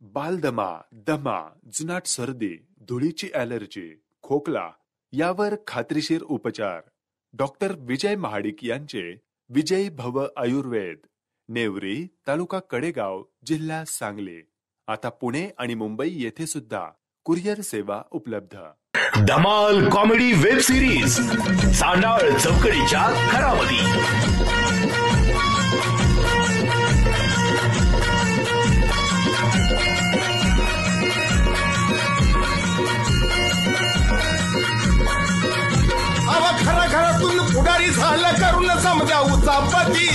बालदमा, दमा, जुनाट सर्दी, धुळीची ॲलर्जी, खोकला यावर खात्रीशीर उपचार. डॉक्टर विजय महाडिक यांचे विजयी भव आयुर्वेद, नेवरी, तालुका कडेगाव, जिल्हा सांगली. आता पुणे आणि मुंबई येथे सुद्धा कुरिअर सेवा उपलब्ध. धमाल कॉमेडी वेब सिरीज सांडाळ चौकडीच्या घरामध्ये. खरा घरातून पुढारी झालं करून समजा उचापती.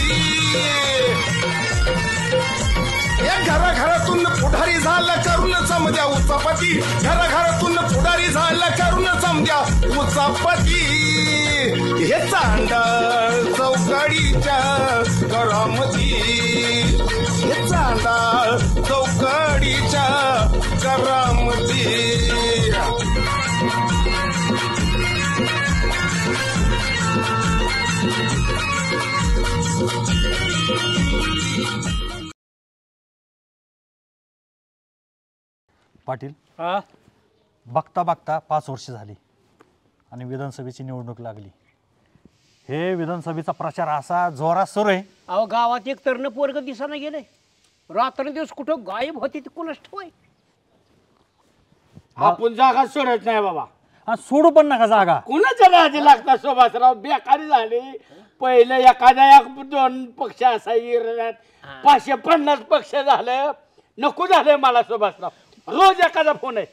घराघरातून पुढारी झालं करून समजा उचापती. घराघरातून पुढारी झालं करून समजा उचापती. हे चांडाळ चौकडीच्या घरामध्ये, हे चांडाळ चौकडीच्या घरामध्ये. पाटील, बघता बघता 5 वर्ष झाली आणि विधानसभेची निवडणूक लागली. हे विधानसभेचा प्रचार असा जोरात सुरू आहे. अहो, गावात एक तरुण पोरग दिसाना गेले. रात्रंदिवस कुठं गायब होती ती कोणाच ठेवाय. आपण जागा सोडत नाही बाबा. सोडू पण नका जागा. कुणाच्या नादी लागतात सुभाषराव? बेकारी झाली. पहिले एखाद्या 1-2 पक्ष असायचे, 550 पक्ष झालं. नको झालंय मला सुभाषराव. रोज एखादा फोन आहे.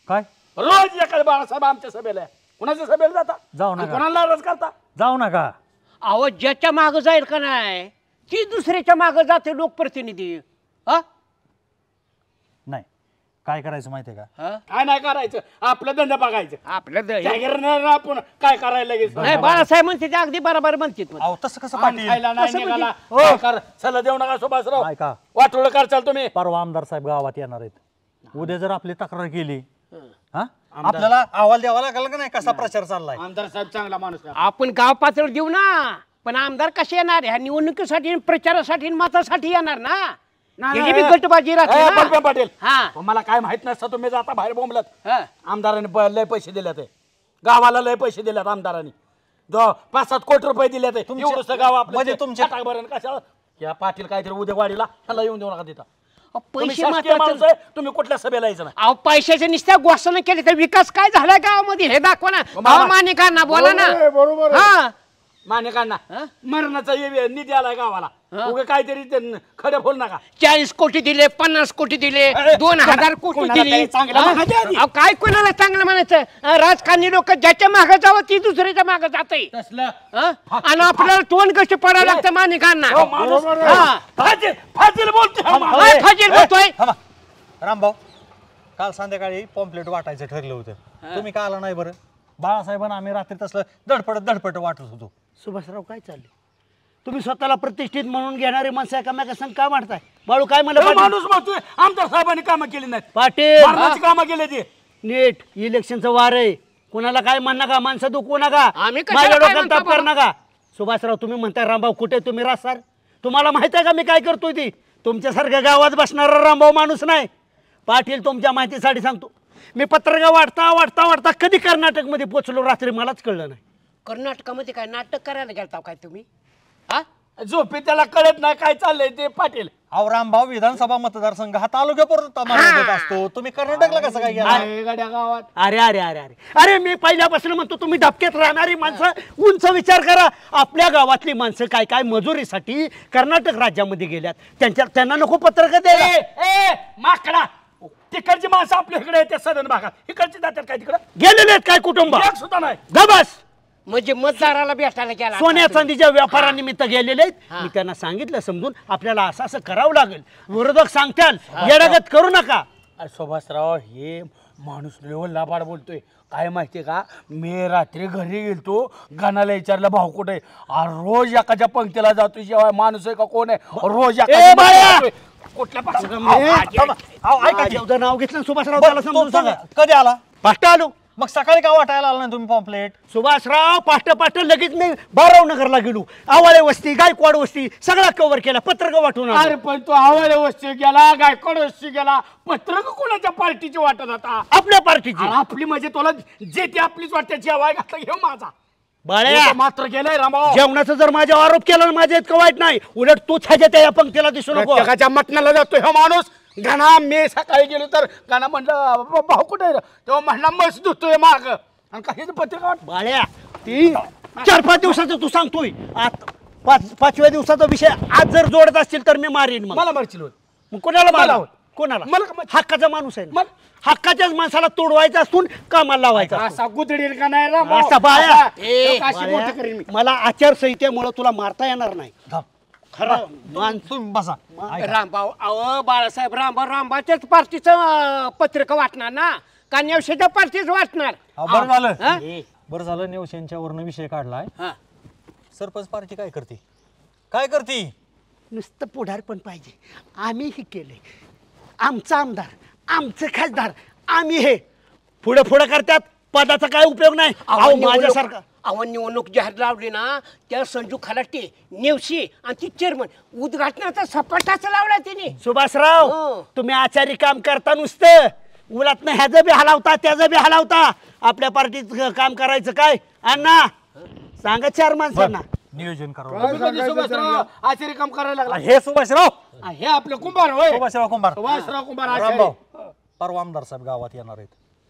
काय रोज एखादा? बाळासाहेब आमच्या सभेला आहे. कुणाच्या सभेला जाता? जाऊ नका. कोणाला नाराज करता? जाऊ नका. अहो, ज्याच्या मागं जाईल का नाही ती दुसऱ्याच्या मागं जाते लोकप्रतिनिधी. नाही, काय करायचं माहितीये का? काय नाही करायचं, आपलं धंदा बघायचं. आपलं आपण काय करायला लागेल? नाही, बाळासाहेब म्हणते ते अगदी बरोबर म्हणतात. अहो, तसं कसं पाटील? चला देऊ नका सुभाषराव. ऐका, वाटोळ करचाल तुम्ही. परवा आमदार साहेब गावात येणार आहेत. उद्या जर आपली तक्रार केली, आपल्याला अहवाल द्यावा लागेल का नाही कसा प्रचार चाललाय? आमदार साहेब चांगला माणूस आहे. आपण गाव पातळीवर देऊ ना, पण आमदार कसे येणार? ह्या निवडणुकीसाठी, प्रचारासाठी, मतासाठी येणार ना. गटबाजी राहते. पाटील, मला काय माहित नसतं. तुम्ही जाता बाहेर बोंबलत. आमदारांनी लय पैसे दिले ते गावाला, लय पैसे दिलेत आमदारांनी. 5-7 कोटी रुपये दिले ते. गाव आपलं म्हणजे तुमच्या कशाला? या पाटील काहीतरी उद्या वाडीला ह्याला येऊन देऊ नका तिथं. पैसे तुम्ही कुठल्या सभेला यायचं ना? अहो, पैशाच्या नुसत्या घोषणा केली तर विकास काय झाला गावामध्ये हे दाखवा ना. मानिकांना बोला ना. बरोबर. मानिकांना मरणाचा निधी आलाय गावाला. उगा काहीतरी खडे बोल नका. 40 कोटी दिले, 50 कोटी दिले, 2000 कोटी दिले. काय कोणाला चांगलं म्हणायचं? राजकारणी लोक ज्याच्या मागे जावं ती दुसऱ्याच्या मागे जाते. आणि आपल्याला तोंड कसे पडायला लागतं मानिकांना. फाजील बोलतोय. रामभाऊ, काल संध्याकाळी पॉम्पलेट वाटायचं ठरलं होतं. तुम्ही का आला नाही बरं? बाळासाहेबांना आम्ही रात्री तसलं धडपड वाटत होतो. सुभाषराव, काय चालले? तुम्ही स्वतःला प्रतिष्ठित म्हणून घेणारे माणसं एकामेका संग का मारताय? बाळू काय म्हणलं? माणूस म्हणतोय आमदार साहेबांनी कामं केली नाहीत. पाटील कामं केले ते. नीट इलेक्शनचं वार आहे. कुणाला काय म्हणू नका, माणसं दुखवू नका, माझ्या डोक्याला ताप करू नका. सुभाषराव, तुम्ही म्हणताय रामभाऊ कुठे? तुम्ही रासार. तुम्हाला माहित आहे का मी काय करतोय? ती तुमच्यासारख्या गावात बसणारा रामभाऊ माणूस नाही. पाटील, तुमच्या माहितीसाठी सांगतो, मी पत्रकार वाटता कधी कर्नाटकमध्ये पोचलो रात्री मलाच कळलं नाही. कर्नाटकामध्ये काय नाटक करायला गेलता काय तुम्ही? झोपे त्याला कळत नाही काय चाललंय ते. पाटील, अहो रामभाऊ, विधानसभा मतदारसंघ हा तालुक्यापर्यंत असतो. तुम्ही कर्नाटकला कसं काय गेला गावात? अरे मी पहिल्यापासून म्हणतो, तुम्ही धपक्यात राहणारी माणसं उंच विचार करा. आपल्या गावातली माणसं काय काय मजुरीसाठी कर्नाटक राज्यामध्ये गेल्यात. त्यांना नको पत्रकार द्यायला. माकडा, तिकडची माणसं आपल्या इकडे येते सदन भागात, इकडची जातात काय तिकडे गेलेले आहेत काय कुटुंब? एक सुद्धा नाही. गबस. म्हणजे मतदाराला भेटायला गेला, सोन्या चांदीच्या व्यापारानिमित्त गेलेले आहेत. मी त्यांना सांगितलं समजून, आपल्याला असं असं करावं लागेल. विरोधक सांगताल, येडागत करू नका. सुभाषराव, हे माणूस लेवल लाबाड बोलतोय. काय माहितीये का, मी रात्री घरी गेलतो, गाण्याला विचारलं भाऊ कुठे? रोज एकाच्या पंक्तीला जातो. जेव्हा माणूस आहे का कोण आहे? रोज कुठल्या नाव घेतलं सुभाषराव, त्याला समजून सांगा. कधी आला? फास्ट आलो. मग सकाळी का वाटायला आला नाही तुम्ही पॉम्पलेट? सुभाषराव पाठ लगेच मी बारावनगरला गेलो. आवाळे वस्ती, गायकवाड वस्ती सगळा कव्हर केला, पत्रक वाटून अरे पण तो आवाळे वस्ती गेला, गायकवाड वस्ती गेला, पत्रक कोणाच्या पार्टीची वाटत आता? आपल्या पार्टीची. आपली म्हणजे तुला जे ते आपलीच वाटते, जेवाय घातला घेऊ माझा बाळ्या मात्र गेलाय रामभाऊ. जेवणाचा जर माझ्या आरोप केला ना माझ्या इतकं वाईट नाही, उलट तूच ह्याच्या त्या पंक्तीला दिसू नको. प्रत्येकाच्या मटणाला जातो हा माणूस. गाणा मी सकाळी गेलो तर गाणा म्हणलं भाऊ कुठे आहे? तेव्हा म्हणला मस्त धुतोय माग आणि काही पत्रिका वाट. बाळ्या 4-5 दिवसाचं तू सांगतोय, पाचव्या दिवसाचा विषय आज जर जोडत असतील तर मी मारीन. मला मारशील होत. मग कोणाला मला मारा? कोणाला? मला हक्काचा माणूस आहे ना. हक्काच्याच माणसाला तोडवायचा असून कामाला लावायचा असतो. असा गुदडील का नाही रामभाऊ? असा बाळ्या. अशी मोठं करीन मी. मला आचारसंहितेमुळे तुला मारता येणार नाही. खरं तुम्ही बसा. रामभाऊ अहो बाळासाहेब रामभाऊच्याच पार्टीचं पत्रिका वाटणार ना का नेवशेच्या पार्टीच वाटणार? बरं झालं. हा? बरं झालं नेवशेंच्या वरनं विषय काढलाय. हा. सरपंच पार्टी काय करते? काय करते? नुसतं पुढार पण पाहिजे. आम्ही हे केले, आमचा आमदार, आमचे खासदार, आम्ही हे पुढे करतात. पदाचा काय उपयोग नाही. अहो माझ्यासारखा निवडणूक जाहीर लावली ना त्या संजू खलाटे नेवशी आणि ती चेअरमन उद्घाटनाचा सपाटाच लावला तिने. सुभाषराव हो. तुम्ही आचारी काम करता नुसतं, उलट ना ह्याचं बी हलावता त्याचं बी हलावता. आपल्या पार्टीत काम करायचं काय? अण्णा सांगा 4 माणसांना. नियोजन करावं. आचार्य काम करायला लागला. हे सुभाषराव, हे आपलं कुंभार होय. सुभाषराव कुंभार. सुभाषराव कुंभार रामभाऊ, आचार्य. परवा आमदार साहेब गावात येणार आहेत.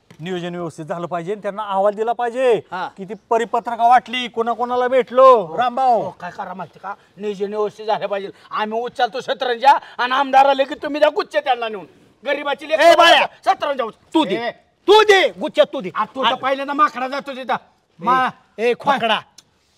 नियोजन व्यवस्थित झालं पाहिजे, त्यांना अहवाल दिला पाहिजे किती परिपत्रका वाटली, कोणाकोणाला भेटलो. रामभाऊ काय करा माहिती का, नियोजन व्यवस्थित झालं पाहिजे. आम्ही उचलतो शतरंजा आणि आमदार आले की तुम्ही द्या गुच्छ त्यांना नेऊन. गरीबाची ए बाळा, शतरंजा तू दे, तू दे गुच्छ, तू दे. तू तर पहिल्यांदा माकडा जातो तिथं. ए खोकडा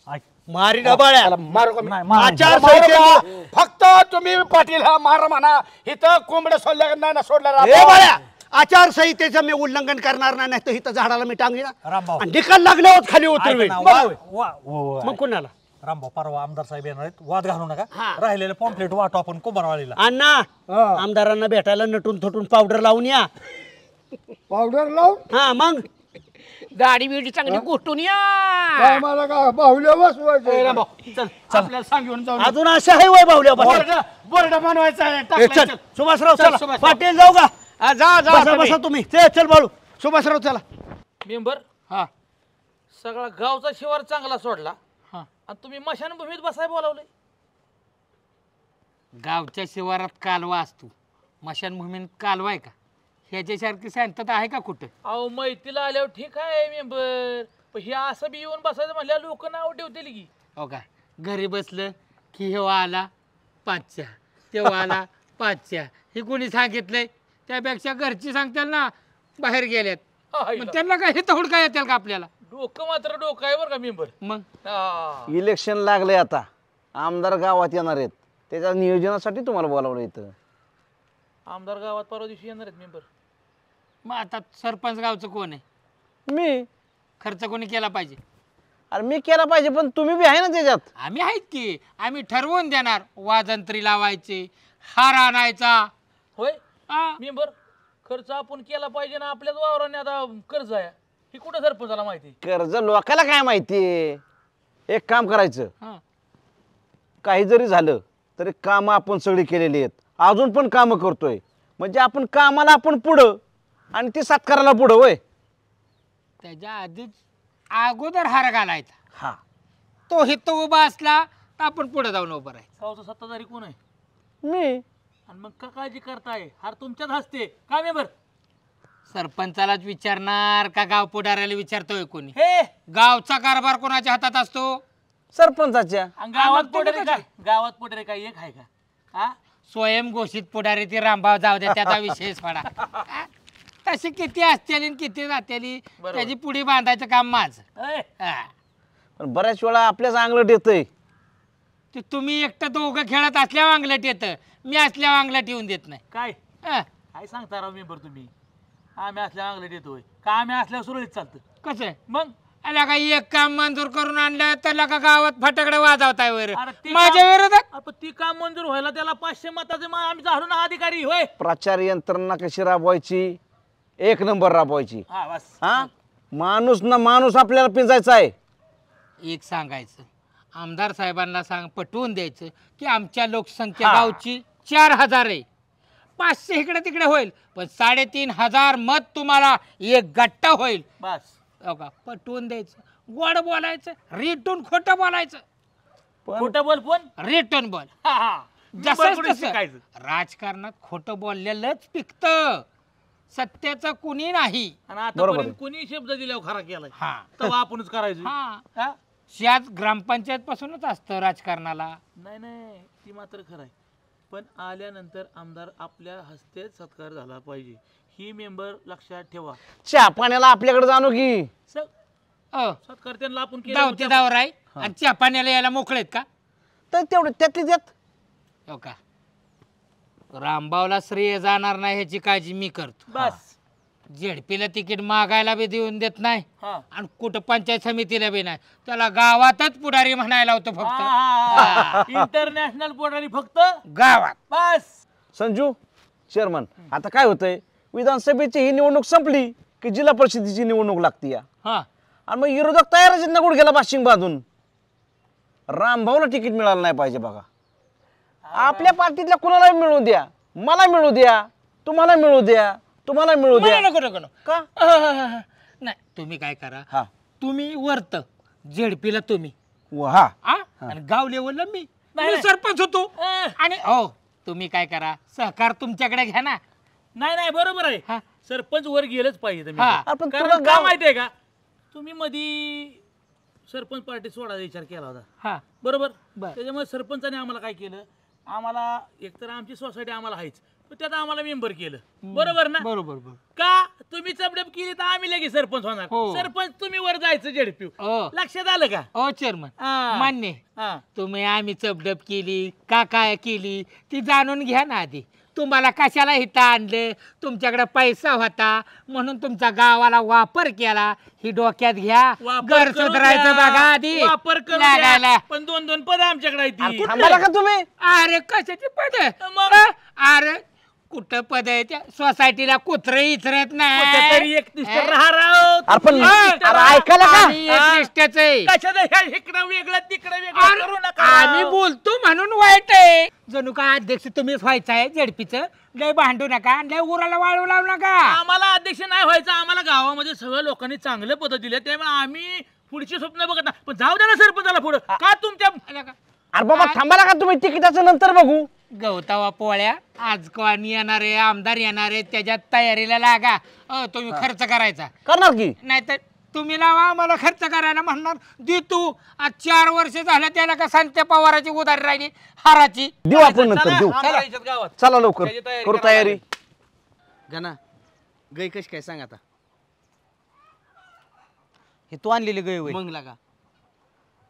ऐक. मारी डबाळ्या. मारू का मी? नाही, मारू. आचारसंहिते फक्त तुम्ही पाटील हा मार म्हणा. इथं कोंबड्या सोडल्या नाही ना सोडल्या ए राव. बाळ्या, आचारसंहितेचं मी उल्लंघन करणार नाही, तर इथं झाडाला मी टांगेन रामभाऊ. आणि निकाल लागल्यावर खाली उतरवेल. ऐका ना, मग कोणाला? रामभाऊ, परवा आमदार साहेब येणार आहेत, वाद घालू नका. राहिलेले पॉम्पलेट वाटू आपण कुंभारवाडीला. अण्णा आमदारांना भेटायला नटून थटून पावडर लावून या. पावडर लावून हा मग दाढी बिडी चांगली गोठून या. मला का बाहुल्या बसवायचं. चल आपल्याला सांग घेऊन जाऊ. अजून असं आहे वय बाहुल्या बोर्ड बनवायचा आहे. ए, टाकलाय, चल चल. सुभाषराव चल, चला. सुभाषराव. पाटील जाऊ का? जा बसा बसा तुम्ही. चल बाळू. सुभाषराव चला. मेंबर हा सगळा गावचा शिवार चांगला सोडला आणि तुम्ही मशानभूमीत बसाय बोलावले. गावच्या शिवारात कालवा असतो, मशानभूमीत कालवा आहे का? ह्याच्यासारखी शांतता आहे का कुठं? अहो मैतीला आल्यावर ठीक आहे मेंबर, पण हे असं बी येऊन बसायचं म्हणल्या लोक नाव ठेवतील की. हो का, घरी बसलं की हे आला 5च्या, तेव्हा आला 5च्या, हे कोणी सांगितलंय? त्यापेक्षा घरची सांगतील ना बाहेर गेल्यात, मग त्यांना काय हे तोड काय येतील का आपल्याला? डोकं मात्र डोकं आहे बरं का मेंबर. मग इलेक्शन लागले, आता आमदार गावात येणार आहेत, त्याच्या नियोजनासाठी तुम्हाला बोलावलं इथं. आमदार गावात परवा दिवशी येणार आहेत मेंबर. मग आता सरपंच गावचं कोण आहे? मी खर्च कोणी केला पाहिजे? अरे मी केला पाहिजे, पण तुम्ही बी आहे ना त्याच्यात. आम्ही आहेत की, आम्ही ठरवून देणार. वाजंत्री लावायचे, हार आणायचा. होय हा. मेंबर, खर्च आपण केला पाहिजे ना. आपल्याच वावराने आता कर्ज आहे, हे कुठं सरपंचाला माहिती? कर्ज लोकाला काय माहितीये. एक काम करायचं, हा. काही जरी झालं तरी कामं आपण सगळी केलेली आहेत, अजून पण कामं करतोय, म्हणजे आपण कामाला आपण पुढं आणि ती सत्काराला पुढं. होय, त्याच्या आधीच अगोदर हार घालायचा. हा तो हिथं उभा असला तर आपण पुढे जाऊन उभं राहायचं. गावचा सत्ताधारी कोण आहे? मी. आणि मग का काळजी करताय? हार तुमच्याच हसते काय मेंबर? सरपंचालाच विचारणार का गाव पुढाऱ्याला विचारतोय कोणी? हे गावचा कारभार कोणाच्या हातात असतो? सरपंचाच्या. आणि गावात मग तुम्ही पुढे कसं? काय? गावात पुढे काय एक आहे का? हा स्वयंघोषित पुढारी ती रामभाव जाऊ द्या, त्याचा विषय सोडा. तसे किती असतील आणि किती जातील, त्याची पुढी बांधायचं काम माझं. ए, हा. पण बऱ्याच वेळा आपल्याच अंगलट येतंय. ते तुम्ही एकटं दोघं खेळत असल्यावर अंगलट येतं, मी असल्यावर अंगलट येऊन देत नाही. काय हा. काय सांगता राव मेंबर तुम्ही? आम्ही असल्या अंगलट येतोय का? आम्ही असल्यावर सुरळीत चालतं. कसं आहे? मग आला का एक काम मंजूर करून आणलं त्याला का गावात फटाकडे वाजवताय वर अरे ते माझ्या काम- विरोधात? आपण ती काम मंजूर व्हायला त्याला 500 मताचे आम्ही झालो ना अधिकारी. होय प्रचार यंत्रणा कशी राबवायची, एक नंबर राबवायची. हा बस. हा माणूस ना माणूस आपल्याला पिंजायचा आहे. एक सांगायचं, आमदार साहेबांना पटवून द्यायचं की आमच्या लोकसंख्या गावची 4000 आहे. 500 इकडे तिकडे होईल, पण 3500 मत तुम्हाला एक गट्टा होईल. बस हो का? पटवून द्यायचं, गोड बोलायचं, रिटून खोटं बोलायचं. खोटं बोल पण रिटर्न बोल. शिकायचं. राजकारणात खोटं बोललेलंच पिकतं, सत्याचं कुणी नाही. आणि आतापर्यंत कोणी शब्द दिल्यावर खरा केलाय हा तेव्हा आपणच करायचं. हा, याच ग्रामपंचायत पासूनच असतं राजकारणाला. नाही ती मात्र खरं आहे, पण आल्यानंतर आमदार आपल्या हस्ते सत्कार झाला पाहिजे. ही मेंबर लक्षात ठेवा. चहा पाण्याला आपल्याकडे जाणू की सत्कार त्यांना आपण गावती दावर आहे आणि चहा पाण्याला यायला मोकळेत का? तर तेवढं त्यातली त्यात. हो का? रामभाऊला श्रेय जाणार नाही ह्याची काळजी मी करतो. बस झेडपीला तिकीट मागायला बी देऊन देत नाही हा. आणि कुठं पंचायत समितीला बी नाही. त्याला गावातच पुढारी म्हणायला होतं फक्त. इंटरनॅशनल पोटारी फक्त गावात. बस. संजू चेअरमन, आता काय होतंय, विधानसभेची ही निवडणूक संपली की जिल्हा परिषदेची निवडणूक लागती या. हा, आणि मग विरोधक तयारच आहेत ना गुडघ्याला बाशिंग बांधून. रामभाऊला तिकीट मिळालं नाही पाहिजे बघा. आपल्या पार्टीतल्या कुणाला मिळू द्या, मला मिळू द्या, तुम्हाला मिळू द्या, तुम्हाला मिळू द्या. नको नको नको. का? नाही, तुम्ही काय करा, हा तुम्ही वरत झेडपीला तुम्ही हा आणि गाव लेवलला मी सरपंच होतो. आणि हो तुम्ही काय करा, सहकार तुमच्याकडे घ्या ना. नाही बरोबर आहे. हा. सरपंच वर गेलंच पाहिजे तुम्ही. हा. आपण कारण तुला का गाव- माहितीये का, तुम्ही मधी सरपंच पार्टी सोडायचा विचार केला होता. हा बरोबर. बर. त्याच्यामुळे सरपंचाने आम्हाला काय केलं, आम्हाला एकतर आमची सोसायटी आम्हाला आहेच, पण त्यात आम्हाला मेंबर केलं. बरोबर ना? बरोबर. का तुम्ही चपडप केली तर आम्ही लगेच सरपंच होणार. हो. सरपंच तुम्ही वर जायचं झेडपी. हो. लक्षात आलं का? ओ चेअरमन, हा. मान्य. हा. तुम्ही आम्ही चपडप केली का काय केली ती जाणून घ्या ना आधी. तुम्हाला कशाला इथं आणले, तुमच्याकडे पैसा होता म्हणून तुमचा गावाला वापर केला, ही डोक्यात घ्या. वापर घर करू सुधारायचं द्या. बघा आधी. वापर करू लागायला. द्या. पण 2-2 पद आमच्याकडे आहेत ती. थांबाला का तुम्ही? अरे कशाची पद? मग? अरे कुठं पद आहे त्या सोसायटीला? कुत्रे इचरत कुठेतरी नाही. एकनिष्ठ राहा राव. आपण तुम्ही एकनिष्ठ अरे राहा. ऐकायला का? आम्ही एकनिष्ठच आहे. कशाला ह्या इकडं वेगळं तिकडं वेगळं करू नका. आम्ही बोलतो म्हणून वाईट आहे. जणू काय अध्यक्ष तुम्हीच व्हायचं आहे झेडपीचं. लय भांडू नका आणि लय उराला वाळू लावू नका. आम्हाला अध्यक्ष नाही व्हायचं. आम्हाला गावामध्ये सगळ्या लोकांनी चांगले पद दिले, त्यामुळे आम्ही पुढची स्वप्न बघत नाही. पण जाऊ द्या ना सरपंचाला पुढं. का तुमच्या अरे बाबा थांबाला का तुम्ही? तिकिटाचं नंतर बघू. गवतावा पोळ्या आज कोण येणारे आमदार येणारे त्याच्यात तयारीला लागा. तुम्ही खर्च करायचा करणार की? नाहीतर तुम्ही लावा आम्हाला खर्च करायला म्हणणार दे तू. आज 4 वर्ष झालं त्याला का संत्या पवाराची उधारी राहिली हाराची. देऊ आपण नंतर देऊ. आम्हाला याच्यात गावात चला लवकर त्याची तयारी करू करायला तयारी. गणा गाय कशी काय सांग आता. हे तू आणलेली गाय होय? मग लागा.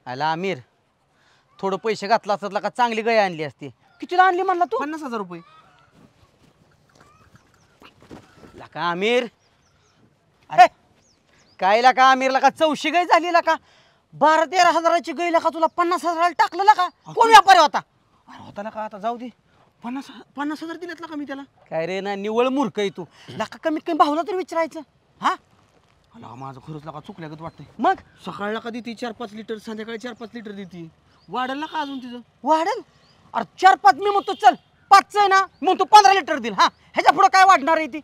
आला आमिर, थोडं पैसे घातला असत का चांगली गाय आणली असती. कितीला आणली म्हणला तू? 50,000 रुपये. लका आमिर, अरे काय लका आमिरला का 400 गाय झाली का? 12-13 हजाराची गाय लका तुला 50,000 टाकलं का? कोण व्यापारी होता? अरे होता ना का, आता जाऊ दे. 50,000 दिलेत का मी त्याला? काय रे ना निवळ मूर्ख आहे तू. लका कमीत कमी भाऊला तर विचारायचं. हा अला माझं खरंच लागा चुकल्यागत वाटतंय. मग सकाळला का देते 4-5 लिटर, संध्याकाळी 4-5 लिटर देते. वाढेल का अजून तिचं? वाढेल. अरे 4-5 मी म्हणतो चल 5 आहे ना म्हणतो 15 लिटर देईल. हा ह्याच्या पुढं काय वाढणार आहे ती?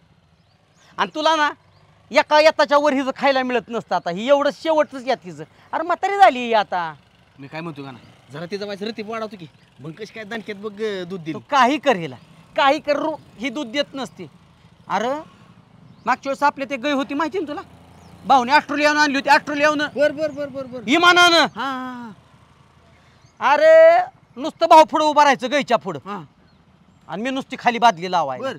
आणि तुला ना एका येताच्या वर हिचं खायला मिळत नसतं. आता ही एवढं शेवटच यात हिचं. अरे म्हातारी झाली ही आता. मी काय म्हणतो का ना, जरा तिचा व्हायचं रतीप वाढवतो की मग कशी काय दणक्यात बघ दूध तू दिलं. काही कर हिला, काही कर ही दूध देत नसते. अरे मागच्या वेळेस आपल्या ते गाय होती माहिती ना तुला, भाऊने ऑस्ट्रेलियाहून आणली होती. ऑस्ट्रेलियाहून बर विमानानं. हा. अरे नुसतं भाऊ पुढं उभा राहायचं गायच्या पुढं, हा. आणि मी नुसती खाली बादली लावाय. बर.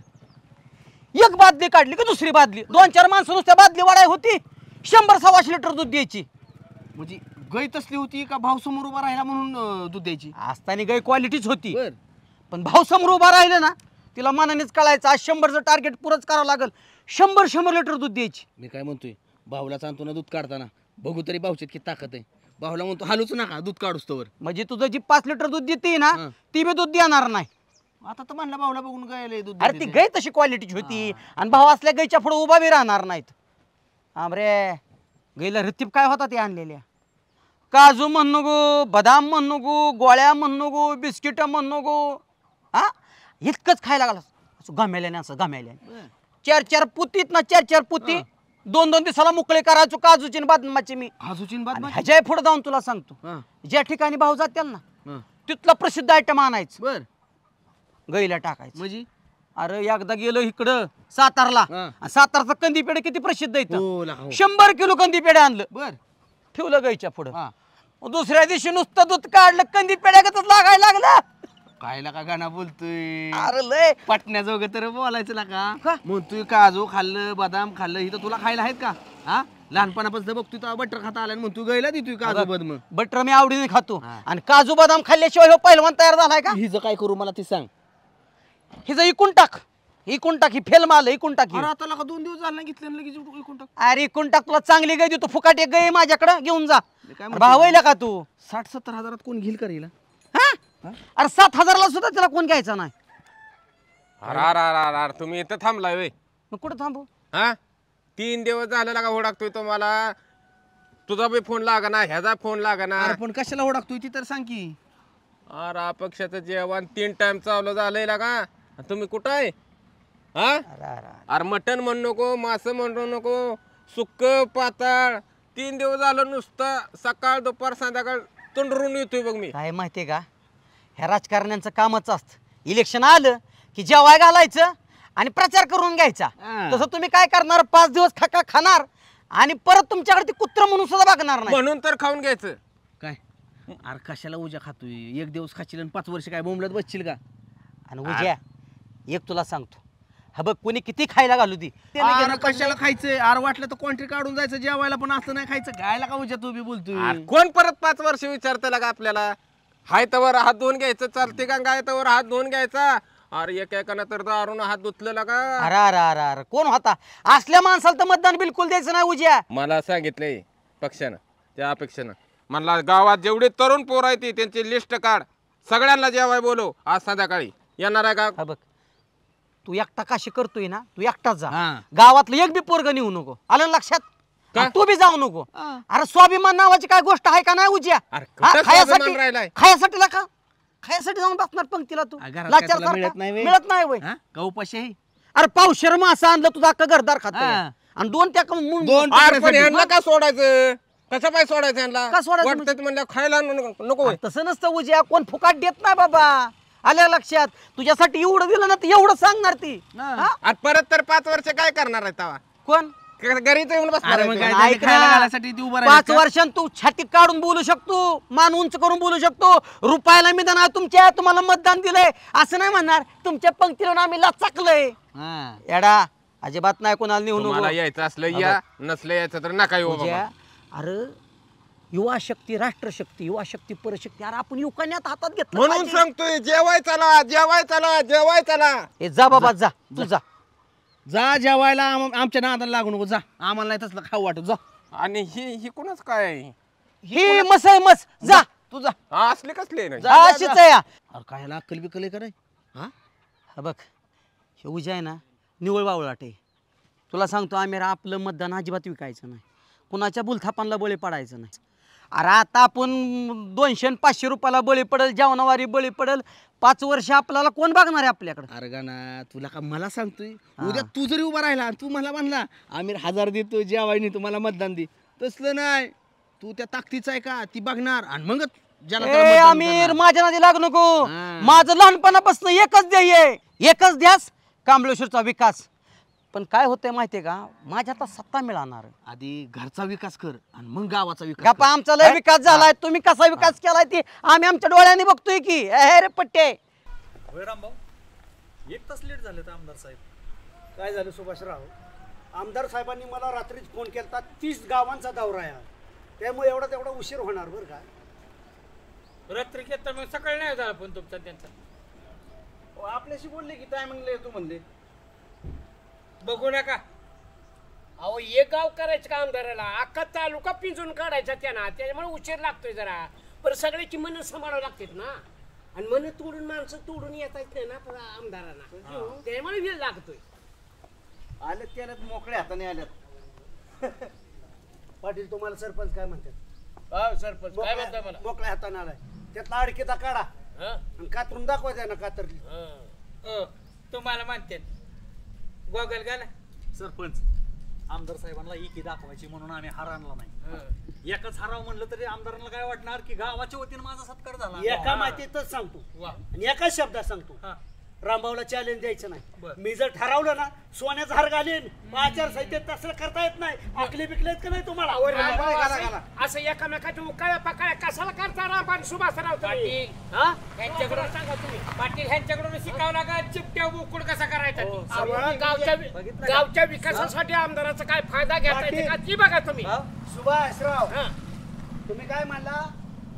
एक बादली काढली की दुसरी बादली, 2-4 माणसं नुसत्या बादली वाढाय होती. 100-125 लिटर दूध द्यायची. म्हणजे गाय तसली होती का भाव समोर उभा राहिला म्हणून दूध द्यायची? असताना गाय क्वालिटीच होती. बर. पण भाऊ समोर उभा राहिलं ना तिला मनानेच कळायचं आज 100चं टार्गेट पुरंच करावं लागेल. 100 लिटर दूध द्यायची. मी काय म्हणतोय, भाऊला सांगतो ना दूध काढताना बघू तरी भाऊच्यात किती ताकद आहे. भाऊला म्हणतो हालूच नका दूध काढूस तोवर. म्हणजे तुझं जी 5 लिटर दूध देते ना हं. ती बी दूध देणार नाही. आता तर म्हणला भाऊला बघून गायला दूध अरे ती गाय तशी क्वालिटीची होती आणि भाऊ असल्या गायच्या पुढे उभा बी राहणार नाहीत. आमरे गेल्या रतीब काय होता ते आणलेल्या काजू म्हण नको बदाम म्हण नको गोळ्या म्हण नको बिस्किट म्हण नको हा इतकंच खायला लागला असं गम्याल्याने असं गम्याल्याने 4-4 पुतीत ना 4-4 पुती 2-2 दिवसाला मोकळे करायचो काजूची बदामाची मी ह्याच्या पुढे जाऊन तुला सांगतो ज्या ठिकाणी भाव जातील ना तिथला प्रसिद्ध आयटम आणायचं बर गईला टाकायचं म्हणजे अरे एकदा गेलो इकडं सातारला सातारचा कंदी पेढे किती प्रसिद्ध आहे 100 किलो कंदी पेढे आणलं बर ठेवलं गाईच्या पुढं दुसऱ्या दिवशी नुसतं दूध काढलं कंदी पेढ्यागतच लागायला लागलं कायला का गाणं बोलतोय अरे लय पटण्याजोगं तर बोलायचं ना का म्हणतोय काजू खाल्लं बदाम खाल्लं इथं तुला खायला आहेत का हा लहानपणापासून बघतोय तर बटर खाता आला म्हणतोय गैला देतोय काजू बदाम बटर मी आवडीने खातो आणि काजू बदाम खाल्ल्याशिवाय पहिलवान तयार झालाय का हिचं काय करू मला ते सांग हिचं इकून टाक ही फेल माल इकून टाक आता लका 2 दिवस झाला घेतलं लगेच इकून टाक अरे इकून टाक तुला चांगली गाय देतो फुकाट एक गाय माझ्याकडे घेऊन जा भावयला का तू 60-70 हजारात कोण घेईल करेल अरे 7,000ला सुद्धा त्याला कोण घ्यायचा नाही अरे तुम्ही इथं थांबलाय वे मग कुठं थांबू हा 3 दिवस झाले का हुडाकतोय तुम्हाला तुझा बी फोन लागा ना ह्याचा फोन लागा ना पण कशाला हुडाकतोय ती तर सांग की अरे अपक्षाचं जेवण 3 टाइम चालू झालंय का तुम्ही कुठं आहे हा अरे मटण म्हणू नको मासं म्हणू नको सुक्क पाताळ 3 दिवस झालं नुसतं सकाळ दुपार संध्याकाळ तोंडरून येतोय बघ मी काय माहितीये का ह्या राजकारण्यांचं कामच असतं इलेक्शन आलं की जेवाय घालायचं आणि प्रचार करून घ्यायचा तसं तुम्ही काय करणार 5 दिवस खाका खाणार आणि परत तुमच्याकडे ते कुत्र म्हणून सुद्धा बघणार नाही म्हणून तर खाऊन घ्यायचं काय अरे कशाला उद्या खातोय 1 दिवस खाशील आणि 5 वर्ष काय बोंबलत बसशील का आणि उद्या एक तुला सांगतो हा बघ कोणी किती खायला घालू ती कशाला खायचंय अरे वाटलं तर कॉन्ट्री काढून जायचं जेवायला पण असं नाही खायचं गायला का उद्या तू बी बोलतोय कोण परत 5 वर्ष विचारते का आपल्याला हाय तवर हात धुवून घ्यायचं चालते का गाय तवर हात धुवून घ्यायचा अरे एकेकानं तर दारून हात धुतलेला का अरे कोण होता असल्या माणसाला तर मतदान बिलकुल द्यायचं नाही उद्या मला सांगितलंय पक्षानं त्या अपेक्षेनं म्हणला गावात जेवढे तरुण पोर आहेत त्यांची लिस्ट काढ सगळ्यांना जेवाय बोलव आज संध्याकाळी येणार आहे का बघ तू एकटा काशी करतोय ना तू एकटाच जा गावातलं एक बी पोरग नेऊ नको आलं लक्षात तू बी जाऊ नको अरे स्वाभिमान नावाची काय गोष्ट आहे का नाही उज्या खायासाठी का खायासाठी जाऊन बसणार पंक्तीला तू मिळत नाही वय का उपाशी आहे अरे पावशेर मासा आणलं तुझा अख्खा घरदार खात आणि 2 त्या का सोडायचं कसं पाय सोडायचं यांना का सोडायचं वाटतं म्हणलं खायला नको तसं नसतं उज्या कोण फुकाट देत नाही बाबा आल्या लक्षात तुझ्यासाठी एवढं दिलं ना तर एवढं सांगणार ती परत तर 5 वर्ष काय करणार आहे तेव्हा कोण घरीच येऊन बसणार 5 वर्षांत तू छाती काढून बोलू शकतो मान उंच करून बोलू शकतो रुपयाला मी देणार तुमच्या तुम्हाला मतदान दिलंय असं नाही म्हणणार तुमच्या पंक्तीला आम्ही लाचाकलंय एडा अजिबात नाही कोणाला नेऊ नको यायचं असलं या नसलं यायचं तर नका येऊ अरे युवा शक्ती राष्ट्रशक्ती युवा शक्ती परशक्ती अरे आपण युवकांनी हातात घेतलं म्हणून सांगतोय जेवाय चला हे जा बाबा जा तू जा जेवायला आमच्या नादाला लागू नको जा आम्हाला नाही तसलं खाऊ वाटत जा आणि ही कोणच काय ही मस आहे मस जा तू जा असले कसले अशीच आहे अरे काय अक्कल बिकल करे हा बघ हे उजा आहे ना निवळ वावळाट आहे तुला सांगतो आम्ही आपलं मतदान अजिबात विकायचं नाही कुणाच्या बुलथापांना बळी पडायचं नाही अरे आता आपण 200-500 रुपयाला बळी पडेल जेवणावारी बळी पडेल 5 वर्ष आपल्याला कोण बघणार आहे आपल्याकडे अरे गाना तुला का मला सांगतोय उद्या तू जरी उभा राहिला तू मला म्हणला आम्ही 1000 देतो जेवायनी तुम्हाला मतदान दे तसलं नाही तू त्या ताकदीचा आहे का ती बघणार आणि मग आमिर माझ्या नादी लागू नको माझं लहानपणापासून एकच ध्यास कांबळेश्वरचा विकास पण काय होतंय माहितीये का माझ्या आता सत्ता मिळणार आधी घरचा विकास कर आणि मग गावाचा विकास गप्पा आमचा लय विकास झालाय तुम्ही कसा विकास केलाय ते आम्ही आमच्या डोळ्यांनी बघतोय की रे पट्टे रामभाऊ 1 तास लेट झाले तर आमदार साहेब काय झालं सुभाषराव आमदार साहेबांनी मला रात्रीच फोन केला 30 गावांचा दौरा आहे त्यामुळे तेवढा उशीर होणार बरं का रात्री घेता मग सकाळी नाही झाला पण तुमचा त्यांचा आपल्याशी बोलले की टायमिंगला येतो म्हणले बघू नका अहो एक गाव करायचं का आमदाराला अख्खा तालुका पिंजून काढायचा त्यांना त्याच्यामुळे उशीर लागतोय जरा पण सगळ्याची मन सांभाळावं लागतात ना आणि मन तोडून माणसं तोडून येतात नाही ना आमदारांना त्यामुळे वेळ लागतोय आले त्याला मोकळ्या हाताने आल्यात पाटील तुम्हाला सरपंच काय म्हणतात? सरपंच काय म्हणताय मला? मोकळ्या हाताने आलाय त्यातला अडकेता काढा आणि कातरून दाखवा द्या ना कातरली. तुम्हाला म्हणते गोगल का ना सरपंच आमदार साहेबांना एकी दाखवायची म्हणून आम्ही हार आणला नाही. एकच हाराव म्हणलं तरी आमदारांना काय वाटणार की गावाच्या वतीने माझा सत्कार झाला. एका माहितीतच सांगतो आणि एकाच शब्दात सांगतो, रामभाऊला चॅलेंज द्यायचं नाही. मी जर ठरवलं ना सोन्याचा हार घालीन, आचारसंहितेत तसं करता येत नाही. आकली बिकलेत का नाही तुम्हाला? असं एकामेकाच्या उकाळ्या पकाळ्या कशाला करता रामपान सुभाषराव तुम्ही? ह्यांच्याकडून सांगा तुम्ही पाटील ह्यांच्याकडून शिकावं लागा चिपट्या बोकुड कसा करायचा गावच्या विकासासाठी आमदाराचा काय फायदा घेता येते का ती बघा तुम्ही. सुभाषराव तुम्ही काय म्हणला?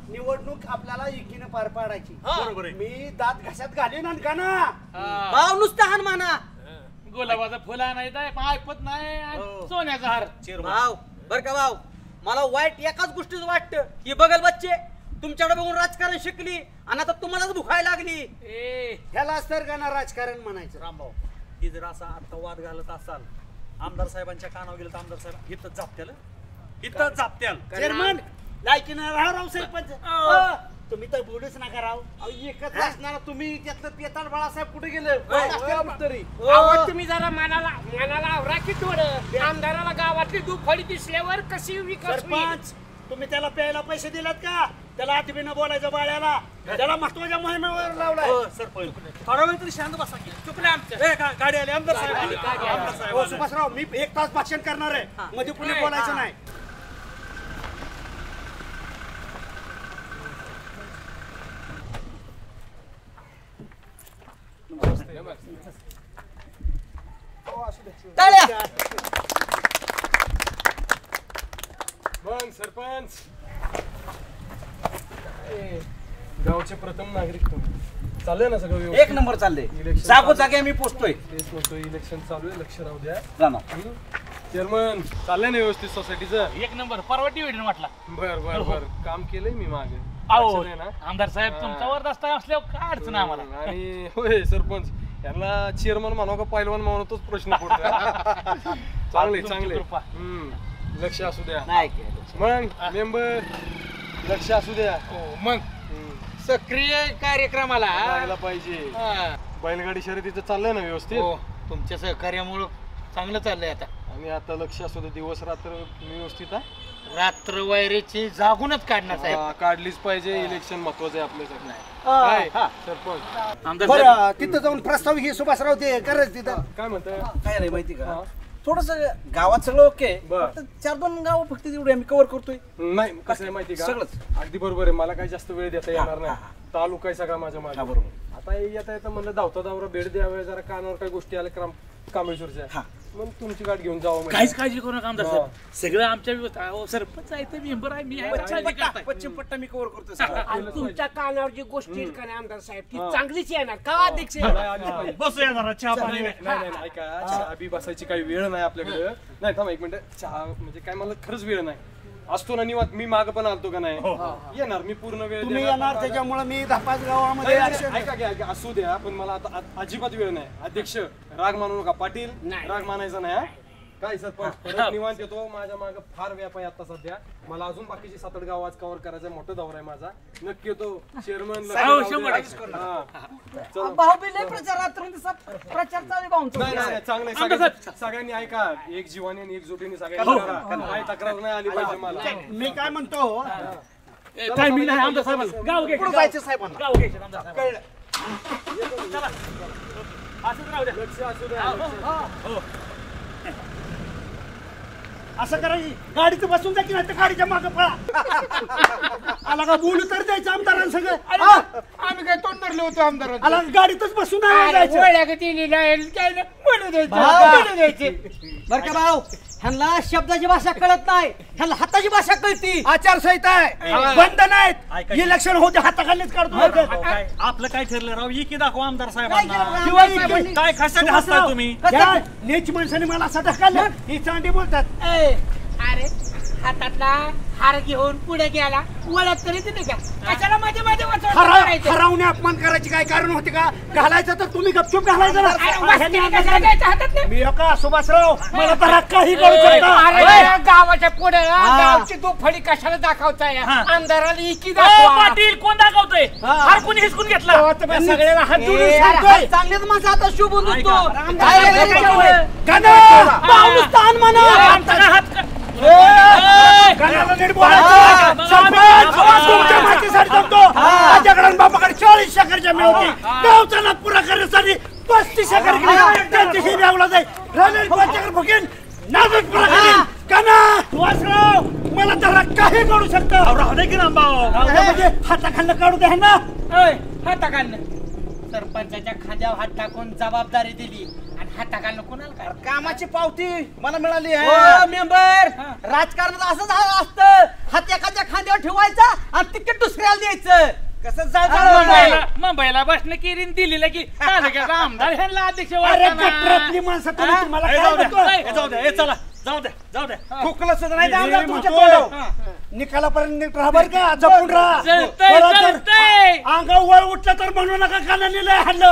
निवडणूक आपल्याला एकीने पार पाडायची. बरोबर आहे. मी दात घशात घालीन आणि का ना भाव नुसता हान माना. गुलाबाचा फुला नाही ऐकत नाही सोन्याचा हार. भाव बर का भाव, मला वाईट एकाच गोष्टीच वाटतं की बगल बच्चे तुमच्याकडे बघून राजकारण शिकली आणि आता तुम्हालाच दुखायला लागली. ह्यालाच तर का ना राजकारण म्हणायचं. रामभाऊ ही जर असा आता वाद घालत असाल आमदार साहेबांच्या कानावर गेलं तर आमदार साहेब इथंच जापत्याल. चेअरमन लायकीनं राव सरपंच तुम्ही तर बोलूच नका राव. एकच असणार तुम्ही त्यातलं पेताळ बाळासाहेब कुठे गेले तरी. तुम्ही जरा मनाला आवरा की थोडं. आमदाराला गावातली दुफळी दिसल्यावर कशी विकास सरपंच तुम्ही त्याला प्यायला पैसे दिलात का? त्याला आठवीनं बोलायचं बाळ्याला, त्याला महत्वाच्या मोहिमेवर लावलाय. सरपंच थोडा वेळ तरी शांत बसा की. चुकले आमच्या गाडी आली आमदार साहेब. सुभाषराव मी 1 तास भाषण करणार आहे, मध्ये कुणी बोलायचं नाही. मग सरपंच गावचे प्रथम नागरिक तुम्ही. चाललंय ना सगळं व्यवस्थित? एक नंबर चाललंय. जागोजागी आम्ही पोचतोय. तेच म्हणतो इलेक्शन चालू आहे, लक्ष राहू द्या. जाणार चेअरमन चाललंय ना व्यवस्थित सोसायटीचं? एक नंबर परवा टीव्ही वाटला. बर बर बर काम केलंय मी मागे. अहो ना आमदार साहेब तुमच्यावर रस्ता असल्यावर काय अडचण आहे आम्हाला. आणि होय सरपंच यांना चेअरमन म्हणावं का पहिलवान म्हणावं तोच प्रश्न पडतो. चांगले चांगले लक्ष असू द्या. मग मेंबर लक्ष असू द्या. मग सक्रिय कार्यक्रमाला जायला पाहिजे. बैलगाडी शर्यतीचं चाललंय ना व्यवस्थित? तुमच्या सहकार्यामुळं चांगलं चाललंय आता. आणि आता लक्ष असू द्या, दिवस रात्र व्यवस्थित आहे. रात्र वैरेची जागूनच काढणार साहेब. काढलीच पाहिजे. इलेक्शन महत्वाचं आहे आपल्यासाठी. सरपंच बरं तिथं जाऊन प्रस्ताव घे सुभाषराव ते करायचं तिथं. काय म्हणताय? काय नाही माहिती का, थोडस गावात सगळं ओके, 4-2 गाव फक्त तेवढे आम्ही कव्हर करतोय. नाही कसं आहे माहिती का, सगळंच अगदी बरोबर आहे. मला काही जास्त वेळ देता येणार नाही. तालुका आहे सगळा माझ्या मागे. बरोबर. आता येता येता म्हणलं धावता धावरा भेट द्यावे, जरा कानावर काही गोष्टी आल्या कामेश्वरच्या, मग तुमची गाठ घेऊन जावं. काहीच काळजी करू नका आमदार साहेब, सगळं आमच्या व्यवस्था. सरपंच आहे, मेंबर आहे, मी आहे. पश्चिम पट्टा मी कव्हर करतोय. आणि तुमच्या कानावर जी गोष्टी येईल का नाही आमदार साहेब ती चांगलीच येणार का अध्यक्ष? बसूया जरा चहा पाणी. नाही ऐका, चहा बी बसायची काही वेळ नाही आपल्याकडे. नाही थांबा एक मिनिट. चहा म्हणजे काय मला खरंच वेळ नाही. असतो ना निवांत. मी माग पण आलतो का नाही येणार, मी पूर्ण वेळ तुम्ही येणार त्याच्यामुळे मी 10-5 गावामध्ये ऐका असू द्या, पण मला आता अजिबात वेळ नाही. अध्यक्ष राग मानू नका. पाटील राग मानायचा नाही. काय सरपंच निवांत येतो. माझ्या माग फार व्याप आहे आता सध्या. मला अजून बाकीचे 7-8 गाव आज कव्हर करायचा. मोठा दौरा आहे माझा. नक्की येतो. चेअरमन प्रचार चांगलं सगळ्यांनी ऐका. एक जीवाने आणि एकजुटीने सगळ्यांनी काही तक्रार नाही आली पाहिजे मला. मी काय म्हणतो काय मी नाही आमदार साहेब गाव घे जायचं साहेबांना. गाव घे आमदार कळलं. असंच राहू द्या. लक्ष असू द्या. असं करा की गाडीत बसून जा की नाही तर गाडीच्या मागे पळा. आला का बोलू तर द्यायचं आमदारांना सगळं. आम्ही काय तोंड धरले होतो आमदारांचं. आला गाडीतच बसून जायचं. बर का भाऊ, ह्यांना शब्दाची भाषा कळत नाही, ह्यांना हाताची भाषा कळती. आचारसंहिता आहे, बंद नाहीत. इलेक्शन होते हाताखालीच काढतो. आपलं काय ठरलं राव? एकी दाखवा आमदार साहेबांना. काय कशासाठी हसताय तुम्ही? नीच माणसाने मला असं ढकललं. ही चांडी बोलतात. अरे हातातला हार घेऊन पुढे गेला ओळख तरी दिली का कशाला माझ्या माझ्या हरवणे अपमान करायची काय कारण होते का घालायचं तर तुम्ही गपचूप घालायचं ना मी का सुभाषराव मला तर काही करू शकता गावाच्या पुढे गावची दुफडी कशाला दाखवताय आमदाराला इकी दाखवा पाटील कोण दाखवतोय हार कोणी हिसकून घेतला सगळ्याला हात जोडून सांगतोय चांगलेच माणसं आता शोभून देतो स्थान म्हणा माझ्याकडे बापाकडे 40 एकर जमीन होती गावचा नाद पुरा करण्यासाठी 35 एकर त्यांच्याशी द्यावला जाईल राहिलेली 5 एकर फुकीन नादच पुरा करीन काना वासराव मला त्याला काही करू शकतं राहू दे की रामभाऊ म्हणजे हाताखालनं काढू द्या ना हाताखालनं सरपंचाच्या खांद्यावर हात टाकून जबाबदारी दिली आणि हाताखालनं कोणाला काय कामाची पावती मला मिळाली आहे हो मेंबर राजकारणात असं झालं असतं हात एखाद्या खांद्यावर ठेवायचा आणि तिकीट दुसऱ्याला द्यायचं कसं जायचं मुंबईला बसणं केली दिलेलं की तालुक्याचा आमदार ह्यांना अध्यक्ष गटरातली माणसं तुम्हाला काय जाऊ द्या चला जाऊ द्या खोकला सुद्धा नाही आमदार तुमच्या तोंडावर निकालापर्यंत नीट राहा बरं का जपून राहा अंगावर वळ उठलं तर म्हणू नका काना नेलं हल्लं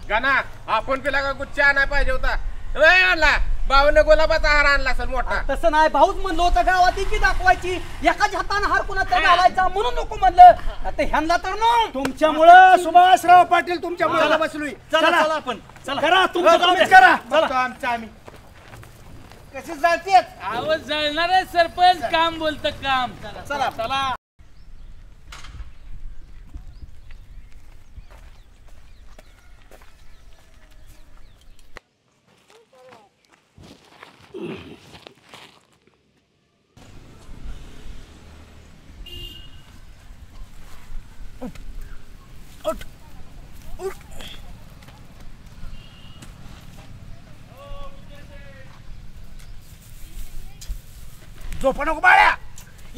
गाना आपण पिला का गुच्चा नाही पाहिजे होता नाही आणला बावन्न गुलाबाचा हार आणला असेल मोठा तसं नाही भाऊच म्हणलं होतं गावात की दाखवायची एकाच हाताने हार कुणाचा घालायचा म्हणून नको म्हणलं आता ह्यांना तर ना तुमच्यामुळं सुभाषराव पाटील तुमच्यामुळे बसलोय चला आपण चला करा तुमचं तुम्हीच करा आमचं आम्ही कशी जाते आवाज जळणार आहे सरपंच काम बोलतं काम चला चला झोपा नको बाळ्या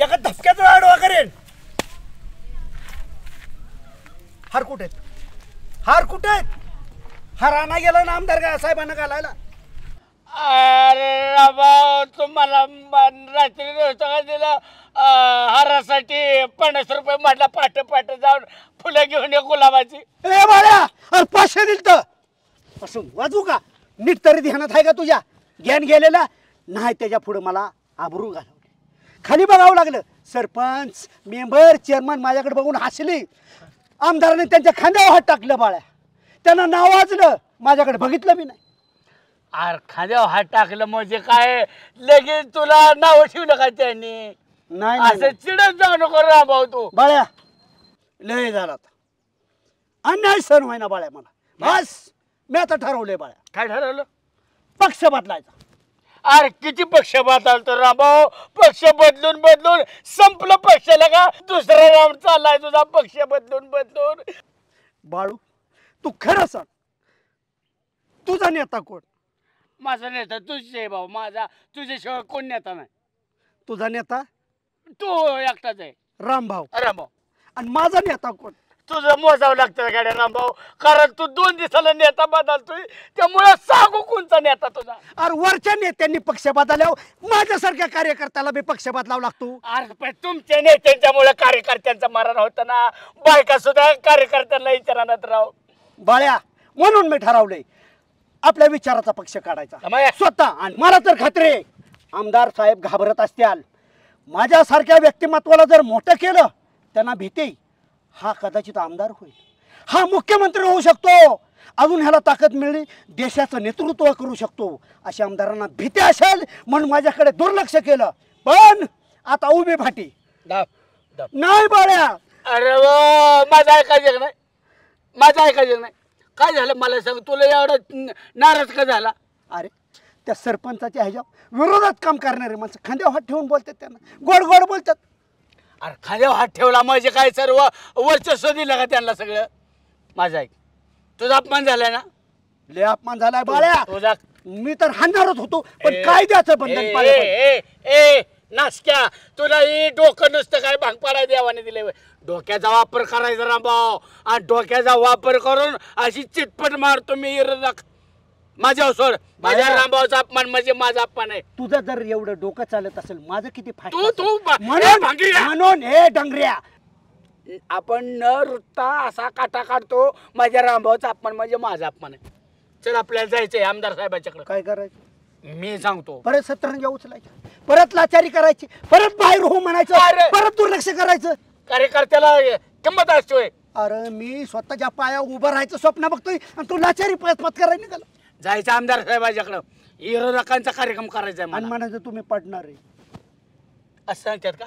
एका धपक्यात आडवा करेन हार कुठे हार कुठे हार आणा गेला ना आमदार का साहेबांना घालायला अरे बाबा तुम्हाला रात्री का दिला हारासाठी 50 रुपये म्हटला पाठ जाऊन फुलं घेऊन ये गुलाबाची ए बाळ्या अरे 500 दिल तर असं वाजू का नीट तरी ध्यानात आहे का तुझ्या ज्ञान गेलेला नाही त्याच्या पुढे मला आबरू घालवले खाली बघावं लागलं सरपंच मेंबर चेअरमन माझ्याकडे बघून हसली आमदाराने त्यांच्या खांद्यावर हात टाकलं बाळ्या त्यांना नाव वाजलं माझ्याकडे बघितलं मी नाही अरे खांद्यावर हात टाकलं म्हणजे काय लगेच तुला नाव ठेवलं का त्यांनी नाही असं चिडत जाऊ नको रामभाऊ तू बाळ्या लय झाला अन्याय सण व्हायना बाळ्या मला बस मी आता ठरवलंय बाळ्या काय ठरवलं पक्ष बदलायचा अरे किती पक्ष बदलतो रामभाऊ पक्ष बदलून संपलं पक्षाला का दुसरा राऊंड चाललाय तुझा पक्ष बदलून बाळू तू खरं सांग तुझा नेता कोण माझा नेता तुझे आहे भाऊ माझा तुझ्याशिवाय कोण नेता नाही तुझा नेता तू एकटाच आहे रामभाऊ रामभाऊ आणि माझा नेता कोण तुझं मोजावं लागतं गाड्या रामभाऊ कारण तू 2 दिवसाला नेता बदलतोय त्यामुळे सांगू कोणचा नेता तुझा अरे वरच्या नेत्यांनी पक्ष बदलल्यावर माझ्यासारख्या कार्यकर्त्याला बी पक्ष बदलावा लागतो अरे पण तुमच्या नेत्यांच्यामुळे कार्यकर्त्यांचं मरण होतं ना बायका सुद्धा कार्यकर्त्यांना विचारण्यात राव बाळ्या म्हणून मी ठरवलंय आपल्या विचाराचा पक्ष काढायचा स्वतः आणि मला तर खात्री आहे आमदार साहेब घाबरत असतील माझ्यासारख्या व्यक्तिमत्वाला जर मोठं केलं त्यांना भीती हा कदाचित आमदार होईल हा मुख्यमंत्री होऊ शकतो अजून ह्याला ताकद मिळली देशाचं नेतृत्व करू शकतो अशा आमदारांना भीती असेल म्हणून माझ्याकडे दुर्लक्ष केलं पण आता उभी फाटी नाही बाळ्या अरे माझं ऐकायचं नाही काय झालं मला सांग तुला एवढं नाराज का झाला अरे त्या सरपंचाच्या ह्याच्या विरोधात काम करणारे माणसं खांद्यावर हात ठेवून बोलतात त्यांना गोड गोड बोलतात अरे खांद्यावर हात ठेवला म्हणजे काय सर्व वर्चस्व दिलं का त्यांना सगळं माझं ऐक तुझा अपमान झालाय ना लय अपमान झालाय बाळ्या तुझा मी तर हाणणारच होतो पण कायद्याचं बंधन ए नासक्या तुला ही डोकं नुसतं काय भांग पाडाय देवाने दिले डोक्याचा वापर करायचा रामभाऊ आणि डोक्याचा वापर करून अशी चिटपट मारतो मी विरोधक माझ्या सोड माझ्या रामभाऊचा अपमान म्हणजे माझा अपमान आहे. तुझं जर एवढं डोकं चालत असेल माझं किती तू तू म्हणून हे डंगऱ्या आपण न रुतता असा काटा काढतो माझ्या रामभाऊचा अपमान म्हणजे माझा अपमान आहे. चल आपल्याला जायचंय आमदार साहेबांच्याकडे. काय करायचं मी सांगतो. परत सतरंजा उचलायच्या, परत लाचारी करायची, परत बाहेर हो म्हणायचं, परत दुर्लक्ष करायचं. कार्यकर्त्याला किंमत असतोय. अरे मी स्वतःच्या पाया उभं राहायचं स्वप्न बघतोय आणि तू लाचारी पत्करायला निघाला. जायचं आमदार साहेबांच्याकडं, विरोधकांचा कार्यक्रम करायचा आणि म्हणायचं तुम्ही पडणार आहे असं सांगतात का?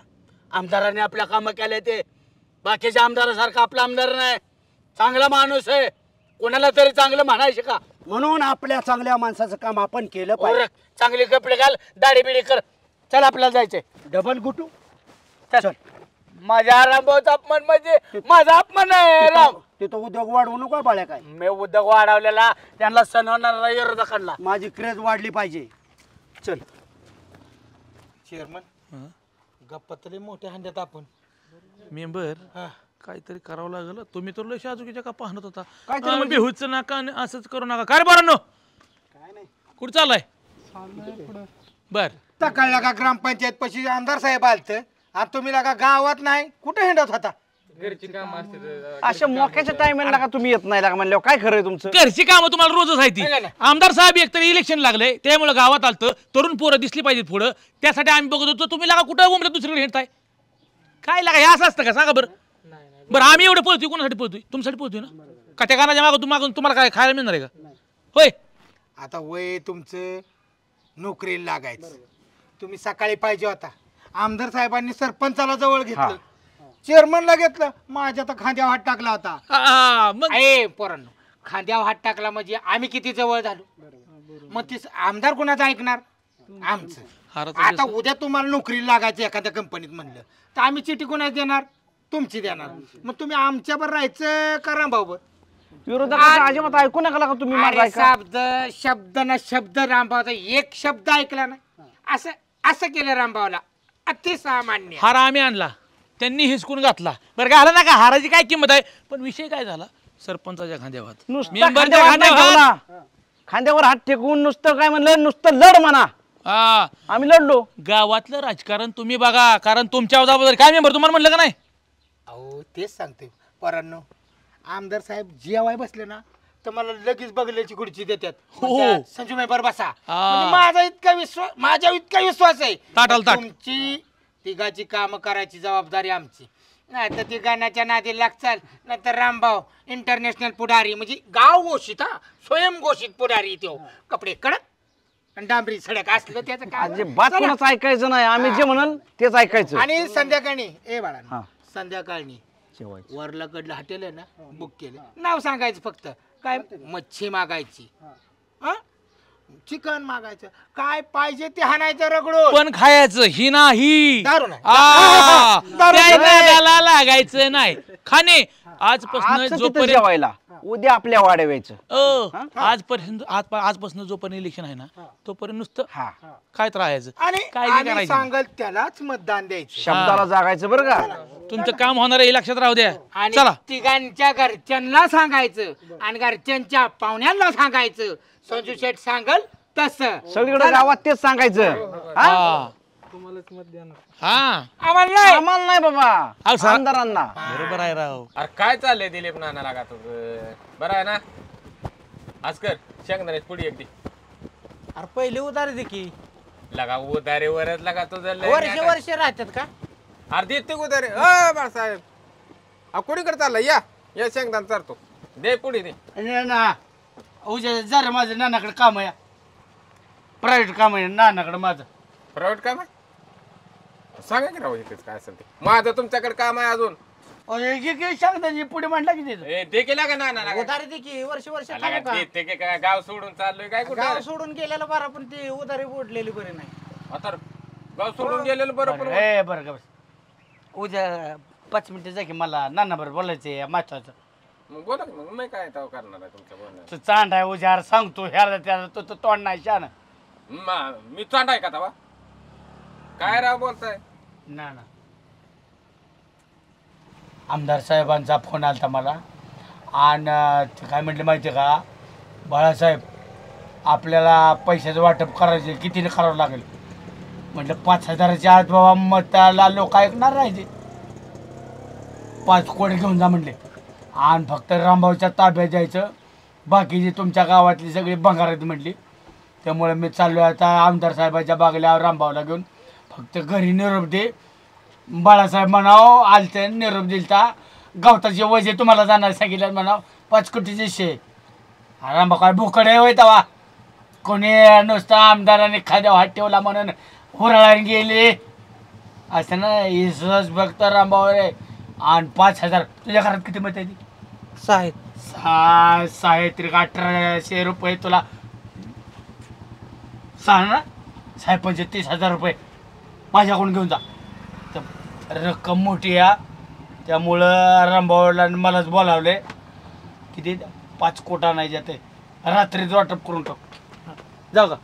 आमदाराने आपल्या कामं केले ते बाकीच्या आमदारासारखा आपला आमदार नाही. चांगला माणूस आहे, कोणाला तरी चांगलं म्हणायचं का? म्हणून आपल्या चांगल्या माणसाचं काम आपण केलं पाहिजे. चांगले कपडे घाल, दाढी बिडी कर, चल आपल्याला जायचंय. डबल गुटू चल. माझ्या रामभाऊचा अपमान म्हणजे माझा अपमान आहे. राम तिथं उद्योग वाढवू नको बाळ्या. काय मी उद्योग वाढवलेला त्यांना सण होणार विरोधकांना. माझी क्रेज वाढली पाहिजे. चल चेअरमन गप्पातले मोठ्या हंड्यात आपण मेंबर काहीतरी करावं लागलं. तुम्ही तर लय शाजुकीच्या का पाहत होता. बेहूच नका असंच करू नका. काय बरं काय नाही कुठं चाललाय? बर कळलं का ग्रामपंचायत पशी आमदार साहेब आलत आणि तुम्ही लागा गावात नाही कुठे हिंडत होता? घरची काम असते. अशा मोक्याच्या टायमिंगला का तुम्ही येत नाही लागा म्हणल्यावर काय खरंय तुमचं? घरची कामं तुम्हाला रोजच आहे ती. आमदार साहेब एकतरी इलेक्शन लागले त्यामुळे गावात आलतं, तरुण पोरं दिसली पाहिजेत पुढं, त्यासाठी आम्ही बघत होतो. तुम्ही लागा कुठं उमलं दुसरीकडे हिंडताय? काय लागा हे असं असतं का सांगा बरं? बरं आम्ही एवढं पळतोय कोणासाठी पळतोय? तुमच्यासाठी पळतोय ना? का त्या गाण्याच्या मागून तुम्हाला काय खायला मिळणार आहे का? होय आता वय तुमचं नोकरीला लागायचं, तुम्ही सकाळी पाहिजे होता. आमदार साहेबांनी सरपंचाला जवळ घेतलं, चेअरमनला घेतलं, माझ्या तर खांद्यावर हात टाकला होता. पोरांनो खांद्यावर हात टाकला म्हणजे आम्ही किती जवळ झालो. मग ते आमदार कोणाचं ऐकणार? आमचं. आता उद्या तुम्हाला नोकरीला लागायचं एखाद्या कंपनीत म्हणलं तर आम्ही चिठी कोणाच देणार? तुमची देणार. मग तुम्ही आमच्यावर राहायचं का रामभाऊवर? विरोधकांचं अजिबात ऐकू नका लागा तुम्ही. माझं ऐका. शब्द ना शब्द रामभाऊचा एक शब्द ऐकला नाही. असं केलं रामभाऊला अतिसामान्य. हार आम्ही आणला, त्यांनी हिसकून घातला. बरं घाला ना का हाराची काय किंमत आहे? पण विषय काय झाला? सरपंचाच्या खांद्यावर खांद्यावर हात टेकून नुसतं काय म्हणलं, नुसतं लढ म्हणा. आम्ही लढलो. गावातलं राजकारण तुम्ही बघा, कारण तुमच्या जबाबदारी काय मेंबर तुम्हाला म्हणलं का नाही? अहो तेच सांगते पोरांनो, आमदार साहेब जेवाय बसले ना तर मला लगेच बघल्याची खुर्ची देतात. संजू मेंबर बसा. म्हणजे माझा इतका विश्वास आहे. तुमची तिघाची कामं करायची जबाबदारी आमची. नाही तर ती गाण्याच्या नादी लागचाल, नाही तर रामभाऊ इंटरनॅशनल पुढारी म्हणजे गाव घोषित, स्वयं घोषित पुढारी. तो कपडे कडक आणि डांबरी सडक असलं त्याचं काय बात कोणाच ऐकायचं नाही. आम्ही जे म्हणाल तेच ऐकायचं. आणि संध्याकाळी बाळा संध्याकाळी वरलाकडलं हॉटेल आहे ना बुक केलं, नाव सांगायचं फक्त. काय मच्छी मागायची, चिकन मागायचं, काय पाहिजे ते हाणायचं रगडून. पण खायचं ही नाही, दारू नाही. लागायचं नाही. खाणे आजपासून जेवायला उद्या आपल्या वाढवायचं. आजपासून जोपर्यंत इलेक्शन आहे ना तोपर्यंत नुसतं काय राहायचं आणि काय करायचं सांगाल त्यालाच मतदान द्यायचं. शब्दाला जागायचं बरं का? तुमचं काम होणार आहे हे लक्षात राहू द्या. चला तिघांच्या घरच्यांना सांगायचं आणि घरच्यांच्या पाहुण्यांना सांगायचं. संजू शेठ सांगल तसं सगळीकडे गावात तेच सांगायचं. आम्हाला नाही बाबा, आमदारांना. बरोबर आहे राव. अरे काय चाललंय दिलीप नाना लागा तुझं? बरं आहे ना? आज कर शेंगदाण्याची पुडी एकदी. अरे पहिले उधार दे की लगा उधारे वरच लगा तुझं वर्ष राहतात का? अरे देते उधारे. बाळासाहेब कोणीकडे चालला? या शेंगदाण चारतो. दे पुडी दे ना. उद्या जरा माझं नानाकडे काम आहे, प्रायव्हेट काम आहे नानाकडे माझं. प्रायव्हेट काम आहे? सांगा की राहू इथेच काय असेल ते. माझं तुमच्याकडे काम आहे अजून. सांगता पुढे म्हणला की ते केला का नाना? उधारी दे की वर्ष देते की काय? गाव सोडून चाललोय काय? कुठे गाव सोडून गेलेलं बरं, पण ते उधारी बोडलेली बरे नाही. आता गाव सोडून गेलेलं बरं. बरं का उद्या 5 मिनिटं जा की मला नाना बरं बोलायचंय महत्वाचं. मग बोला मग मी काय करणार आहे तुमच्या बोलण्यात? तू चांड आहे उद्या सांगतो ह्याला त्याला तो तोंड नाही शान. मी चांड आहे का तवा? काय राव बोलताय? ना आमदार साहेबांचा फोन आलता मला आणि ते काय म्हटले माहिती का, बाळासाहेब आपल्याला पैशाचं वाटप करायचे कितीने करावं लागेल. म्हटलं 5,000च्या आत बाबा मताला लोक ऐकणार राहायचे. 5 कोटी घेऊन जा म्हणले आणि फक्त रामभाऊच्या ताब्यात जायचं. बाकीची तुमच्या गावातली सगळी भंगारात म्हटली. त्यामुळे मी चाललो आता आमदार साहेबाच्या बागेला रामभाऊला घेऊन. फक्त घरी निरोप दे. बाळासाहेब म्हणाव आलते निरोप दिलता. गवताचे वजे तुम्हाला जाणार सांगितलं म्हणाव 5 कोटीचे शे. रामभाऊ काय भुकडे होय तवा. कोणी नुसतं आमदाराने खाद्यावर हात ठेवला म्हणून हुरळाने गेले असं ना. इसच फक्त रामभाऊ रे. आणि 5,000 तुझ्या घरात किती मत आहे ती? 6 तरी 1800 रुपये तुला 6 ना. 6 म्हणजे 30,000 रुपये माझ्याकडून घेऊन जा. तर रक्कम मोठी आहे त्यामुळं रामभाऊला मलाच बोलावले. किती 5 कोटा नाही जाते. रात्रीच वाटप करून टाक. जाऊ का?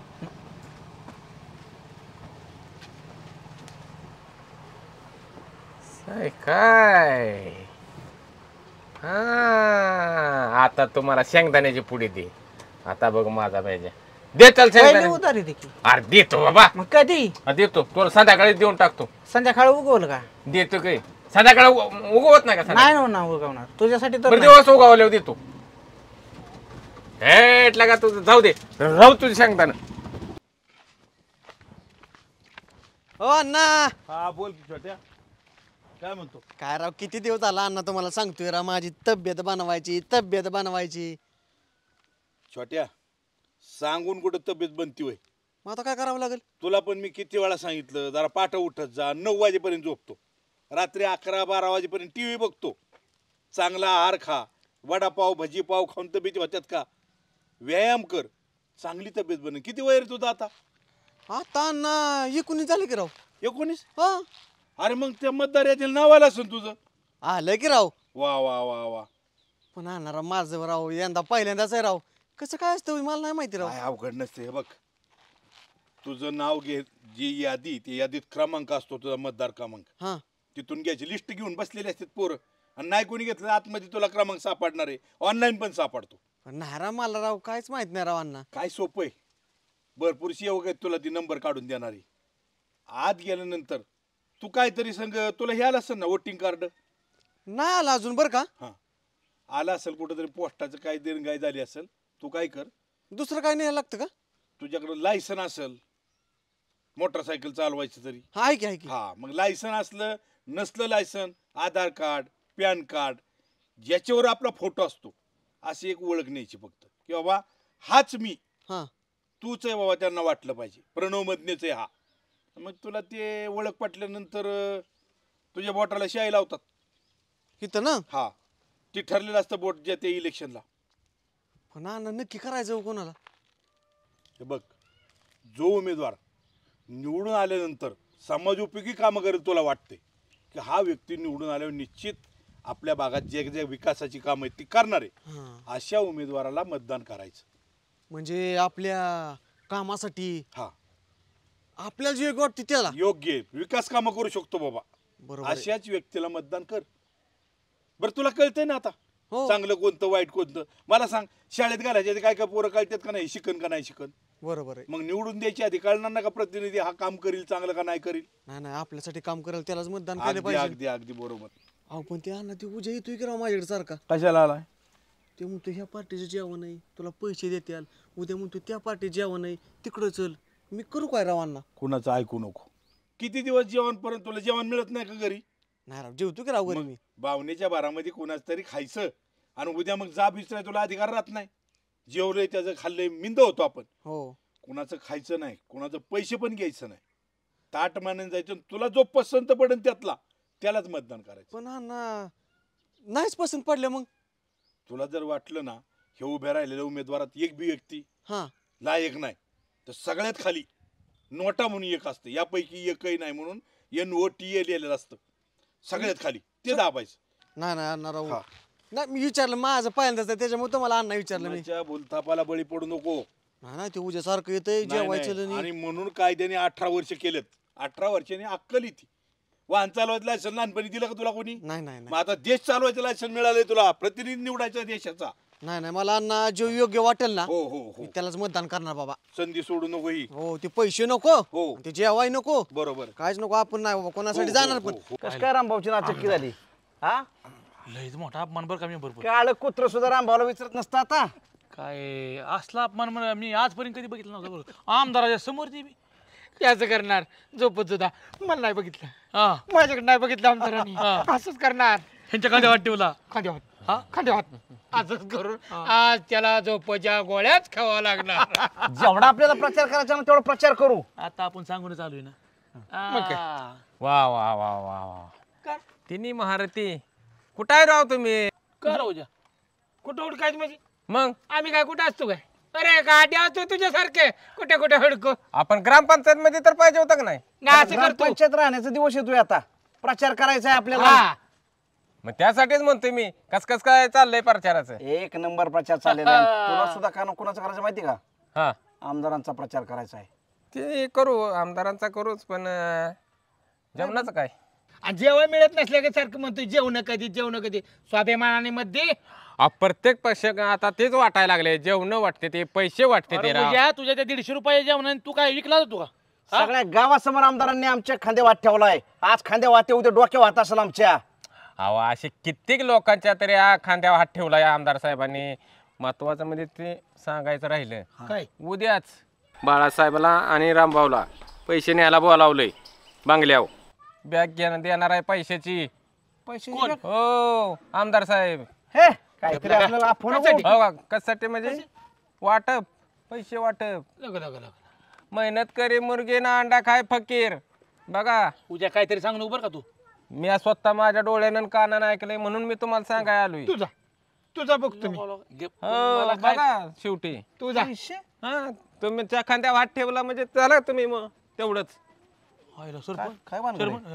काय हा आता तुम्हाला शेंगदाण्याची पुडी दे. आता बघ माझा पाहिजे दे. चल शेंगदाणे उधारी दे की. अरे देतो बाबा. मग कधी? देतो तुला संध्याकाळी देऊन टाकतो. संध्याकाळी उगवलं का? देतो काय संध्याकाळी उगवत नाही का? नाही ना उगवणार तुझ्यासाठी तर दिवस उगवल्यावर देतो. हेटला का तुझं जाऊ दे. राहू तुझं शेंगदाणं. हो अण्णा. हा बोल की छोट्या. काय म्हणतो? काय राव किती दिवस झाला अण्णा तुम्हाला सांगतोय राव माझी तब्येत बनवायची. छोट्या सांगून कुठं तब्येत बनती होय. मग आता काय करावं लागेल? तुला पण मी किती वेळा सांगितलं जरा पाठ उठत जा. 9 वाजेपर्यंत झोपतो. रात्री 11-12 वाजेपर्यंत TV बघतो. चांगला आहार खा. वडापाव भजीपाव खाऊन तब्येती होत्यात का? व्यायाम कर. चांगली तब्येत बन. किती वय रे तुझं आता? आता अण्णा 19 झाले की राव. 19? हा. अरे मग त्या मतदार यातील नाव आलं असेल तुझं. आलं की राव. वा वा वा वा. पण अण्णा राव माझं राव यंदा पहिल्यांदाच आहे राव. कसं काय असतं मला नाही माहिती राव. काय अवघड नसते. हे बघ तुझं नाव घे. जी यादी ती यादीत क्रमांक असतो तुझा मतदार क्रमांक. हा. तिथून घ्यायची लिस्ट घेऊन बसलेली असतात पोरं. आणि नाही कोणी घेतलं आतमध्ये तुला क्रमांक सापडणार आहे. ऑनलाईन पण सापडतो. पण नाही राव मला राव काहीच माहित नाही राव अण्णा. काय सोपं आहे. भरपूर सेवक आहेत तुला ती नंबर काढून देणारी. आत गेल्यानंतर तू काहीतरी संग तुला हे आलं असेल ना वोटिंग कार्ड. नाही आला अजून बरं का. हा आला असेल कुठंतरी पोस्टाचं काय देणगाई झाली असेल. तू काय कर दुसरं काय नाही लागतं का? तुझ्याकडं लायसन असेल मोटरसायकल चालवायचं तरी. आहे की. हा मग लायसन असलं नसलं लायसन आधार कार्ड पॅन कार्ड ज्याच्यावर आपला फोटो असतो अशी एक ओळख न्यायची फक्त की बाबा हाच मी. हा तूच आहे बाबा त्यांना वाटलं पाहिजे. प्रणव मधनेच आहे हा. मग तुला ते ओळख पटल्यानंतर तुझ्या बोटाला शाई लावतात इथं ना. हा ती ठरलेलं असतं बोट ज्या ते इलेक्शनला. पण अण्णा नक्की करायचं कोणाला? हे बघ जो उमेदवार निवडून आल्यानंतर समाजोपयोगी कामं करेल तुला वाटते की हा व्यक्ती निवडून आल्यावर निश्चित आपल्या भागात जे जे विकासाची कामं आहेत ती करणार आहे अशा उमेदवाराला मतदान करायचं. म्हणजे आपल्या कामासाठी. हा आपल्याला जे वाटते त्याला योग्य विकास कामं करू शकतो बाबा. बरोबर. अशाच व्यक्तीला मतदान कर. बरं तुला कळतंय ना आता चांगलं कोणतं वाईट कोणतं. मला सांग शाळेत घालायचे काय काय पोरं कळतात का नाही शिकन का नाही शिकन. बरोबर आहे. मग निवडून द्यायची आधी कळणार ना का प्रतिनिधी हा काम करील चांगलं का नाही करील. नाही आपल्यासाठी काम करेल त्यालाच मतदान केलं अगदी पाहिजे. अगदी अगदी बरोबर. अहो पण ते अण्णा ते उद्या येतोय की राव माझ्याकडे सारखा. कशाला आलाय? ते म्हणतो ह्या पार्टीचं जेवण नाही तुला पैसे देत्याल. उद्या म्हणतो त्या पार्टीचं जेवण नाही तिकडं चल. मी करू काय राव अण्णा? कुणाचं ऐकू नको. किती दिवस जेवण पर्यंत तुला जेवण मिळत नाही का घरी? नाही राव जेवतो की राव घरी मी. भावनेच्या भारामध्ये कोणाच तरी खायचं आणि उद्या मग जाब विचाराय तुला अधिकार राहत नाही. जेवलंय त्याचं खाल्लंय मिंद होतो आपण. हो कुणाचं खायचं नाही कुणाचं पैसे पण घ्यायचं नाही. ताट मानून जायचं. तुला जो पसंत पडेल त्यालाच मतदान करायचं. पण अण्णा नाहीच पसंत पडलं मग. तुला जर वाटलं ना हे उभ्या राहिलेल्या उमेदवारात एक बी व्यक्ती लायक नाही तर सगळ्यात खाली नोटा म्हणून एक असतं यापैकी एकही नाही म्हणून NOTA लिहिलेलं असतं सगळ्यात खाली ते दाबायचं. नाही अण्णा राव नाही मी विचारलं माझं पहिल्यांदाच त्याच्यामुळे तुम्हाला अण्णा विचारलं मी. बोलतापाला बळी पडू नको. नाही ते उद्या सारखं येतंय जेवायचं आणि म्हणून कायद्याने 18 वर्ष केलेत. 18 वर्षांनी अक्कल येते. वाहन चालवायचं लायसन लहानपणी दिलं का तुला कोणी? नाही मग आता देश चालवायचं लायसन मिळालंय तुला. प्रतिनिधी निवडायचा देशाचा नाही नाही मला अण्णा जो योग्य वाटेल ना हो हो मी त्यालाच मतदान करणार बाबा. संधी सोडू नको ही. हो ते पैसे नको हो ते जेवाय नको बरोबर काहीच नको आपण नाही बाबा कोणासाठी जाणार पण. कस काय रामभाऊची नाचक्की झाली हा? लयच मोठा अपमान बरं का मी भरपूर. काळ कुत्र सुद्धा रामभाऊला विचारत नसतं आता. काय असला अपमान मी आजपर्यंत कधी बघितलं नव्हतं बरं. आमदाराच्या समोर ती मी त्याचं करणार झोपत सुद्धा मला नाही बघितलं हा माझ्याकडे नाही बघितलं आमदारांनी असंच करणार. ह्यांच्या खांद्यावर हात ठेवला. खांद्यावर खांद्यावर असंच करून आज त्याला झोपच्या गोळ्याच खावा लागणार. जेवढा आपल्याला प्रचार करायचा ना तेवढा प्रचार करू. आता आपण सांगून चालू आहे ना. मग काय? वा वा वा वा वा तिन्ही महारथी कुठं आहे राव तुम्ही? कर उद्या कुठं हुडकायचं म्हणजे मग आम्ही काय कुठं असतो काय? अरे गाडी असतो तुझ्यासारखे कुठे कुठे हुडको. आपण ग्रामपंचायत मध्ये तर पाहिजे होतं का नाही? नाही असं करतो. पंचायत राहण्याचा दिवस येतोय आता. प्रचार करायचा आहे आपल्याला. हा. मग त्यासाठीच म्हणतोय मी कस कस काय चाललंय प्रचाराचं. एक नंबर प्रचार चाललेला आहे. तुला सुद्धा कुणाचा करायचं माहिती का? हा आमदारांचा प्रचार करायचा आहे. ते करू आमदारांचा करूच पण जेवणाचं काय? आणि जेवण मिळत नसल्या का सारखं म्हणतो जेवण कधी स्वाभिमानाने मध्ये प्रत्येक पक्ष आता तेच वाटायला लागले. जेवण वाटते ते पैसे वाटते ते राव. तुझ्या तुझ्या त्या 150 रुपये जेवण तू काय विकला होता तू का? सगळ्या गावासमोर आमदारांनी आमच्या खांदे वाट ठेवलाय. आज खांदे वाटे उद्या डोक्या वाट असेल आमच्या. अहो असे कित्येक लोकांच्या तरी खांद्यावर हात ठेवला या आमदार साहेबांनी. महत्वाचं म्हणजे ते सांगायचं राहिलं काय उद्याच बाळासाहेबला आणि रामभाऊला पैसे न्यायला बोलावलंय बांगल्यावर. बॅग देणार आहे पैशाची. पैसे हो आमदार साहेब. हे काहीतरी आपल्याला फोन हो कशासाठी म्हणजे वाटप पैसे वाटप. लग लग लग मेहनत करे मुर्गे ना अंडा खाय फकीर. बघा उद्या काहीतरी सांग नको बरं का तू. मी स्वतः माझ्या डोळ्यानं कानानं ऐकलंय म्हणून मी तुम्हाला सांगाय आलोय. तुझा बघतो मी. हो बघा शेवटी तुझा हा तुम्ही त्या खांद्यावर हात ठेवला म्हणजे चला तुम्ही मग तेवढंच.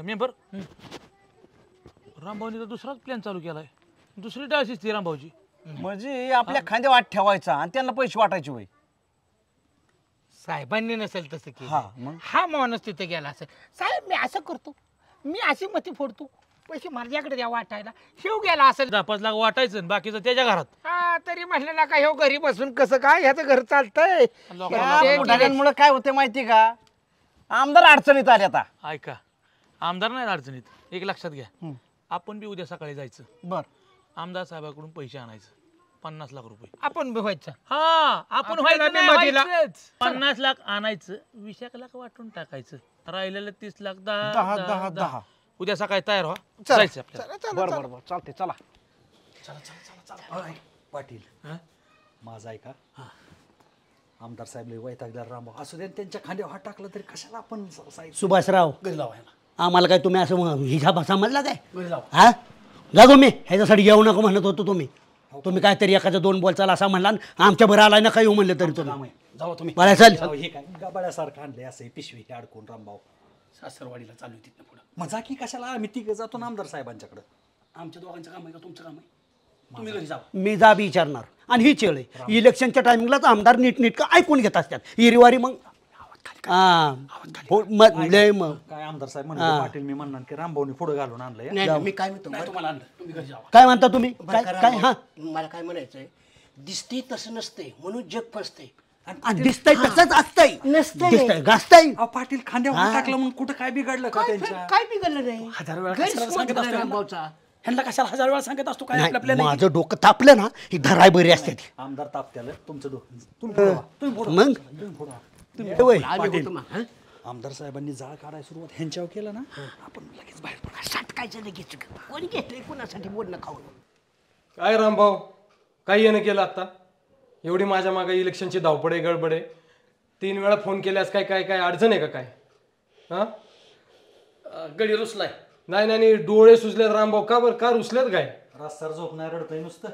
मेंबर रामभाऊनी तर दुसराच प्लॅन चालू केलाय. दुसरी डायसिस ती रामभाऊची. म्हणजे आपल्या खांदे वाट ठेवायचा आणि त्यांना पैसे वाटायचे होय. साहेबांनी नसेल तसं की मग? हा माणूस तिथे गेला असेल. साहेब मी असं करतो मी अशी मती फोडतो पैसे माझ्याकडे द्या वाटायला. शिव गेला असेल 10-5 लाख वाटायचं आणि बाकीचं त्याच्या घरात. हा तरी म्हणलं ना का ह्यो घरी बसून कसं काय ह्याचं घर चालतंय. मुळे काय होते माहिती का? आमदार अडचणीत आले आता. ऐका आमदार नाही अडचणीत. एक लक्षात घ्या आपण बी उद्या सकाळी जायचं. बर आमदार साहेबाकडून पैसे आणायचं 50 लाख रुपये. आपण बी व्हायचं. हा आपण आपल्याला बी मदीला. 50 लाख आणायचं 20 लाख वाटून टाकायचं. राहिलेलं 30 लाख 10. उद्या सकाळी तयार व्हा जायचं आपल्याला. बरोबर चालते चला. पाटील माझा ऐका. आमदार साहेब लय वैतागदार रामभाऊ असू दे त्यांच्या खांद्यावर हात टाकला तरी कशाला आपण सुभाषराव आम्हाला काय तुम्ही असं हिसाब समजला काय? हा जा तुम्ही ह्याच्यासाठी येऊ नको म्हणत होतो तुम्ही. तुम्ही काहीतरी एखादं 2 बोल चाल असा म्हणला आमच्या बरं आलाय ना काही येऊ म्हणलं तरी तुम्ही जाऊ तुम्ही. बरं चल. हे काय गबाड्यासारखं आणलंय असं पिशवी हे अडकून रामभाऊ. सासरवाडीला चालू आहे तिथनं पुढं. मजा की कशाला आम्ही तिघं जातो ना आमदार साहेबांच्याकडे. आमच्या दोघांचं काम आहे का तुमचं काम आहे? तुम्ही घरी जावा. मी जा बी विचारणार. आणि ही चेळ आहे इलेक्शनच्या टायमिंगलाच आमदार नीटनीटकं ऐकून घेत असतात. हिरवारी मग काय आमदार साहेब म्हणले पाटील मी म्हणणार की रामभाऊनी पुढे घालून आणलंय. मी काय म्हणतो तुम्हाला आणलं तुम्ही घरी जावा. काय म्हणता तुम्ही काय हा मला काय म्हणायचंय दिसते तसं नसते म्हणून जग फसते. आणि दिसतंय तसंच असतंय नसतंय. दिसतंय गाजतंय. पाटील खांद्यावर टाकलं म्हणून कुठं काय बिघडलं का त्यांच्या? काय बिघडलं नाही. 1000 वेळा कशाला सांगत असतो रामभाऊचा? ह्यांना कशाला 1000 वेळा सांगत असतो काय आपल्या नाही, माझं डोकं तापलं ना ही धराय बरी असते ती. आमदार तापत्याला तुमचं तुम्ही मग आमदार साहेबांनी जाळ काढायला सुरुवात ह्यांच्यावर केलं ना आपण लगेच बाहेर पडू. साठकायचं लगेच कोणी घेतलंय कोणासाठी बोलणं खाऊन. काय रामभाऊ काय येणं केलं आता? एवढी माझ्या मागे इलेक्शनची धावपड आहे गडबड आहे. 3 वेळा फोन केल्यास काय काय काय अडचण आहे का काय? हा गडी रुसलाय. नाही नाही डोळे सुचलेत रामभाऊ. का बरं का रुसलेत काय? रस्त्यावर झोप नाही रडतंय नुसतं.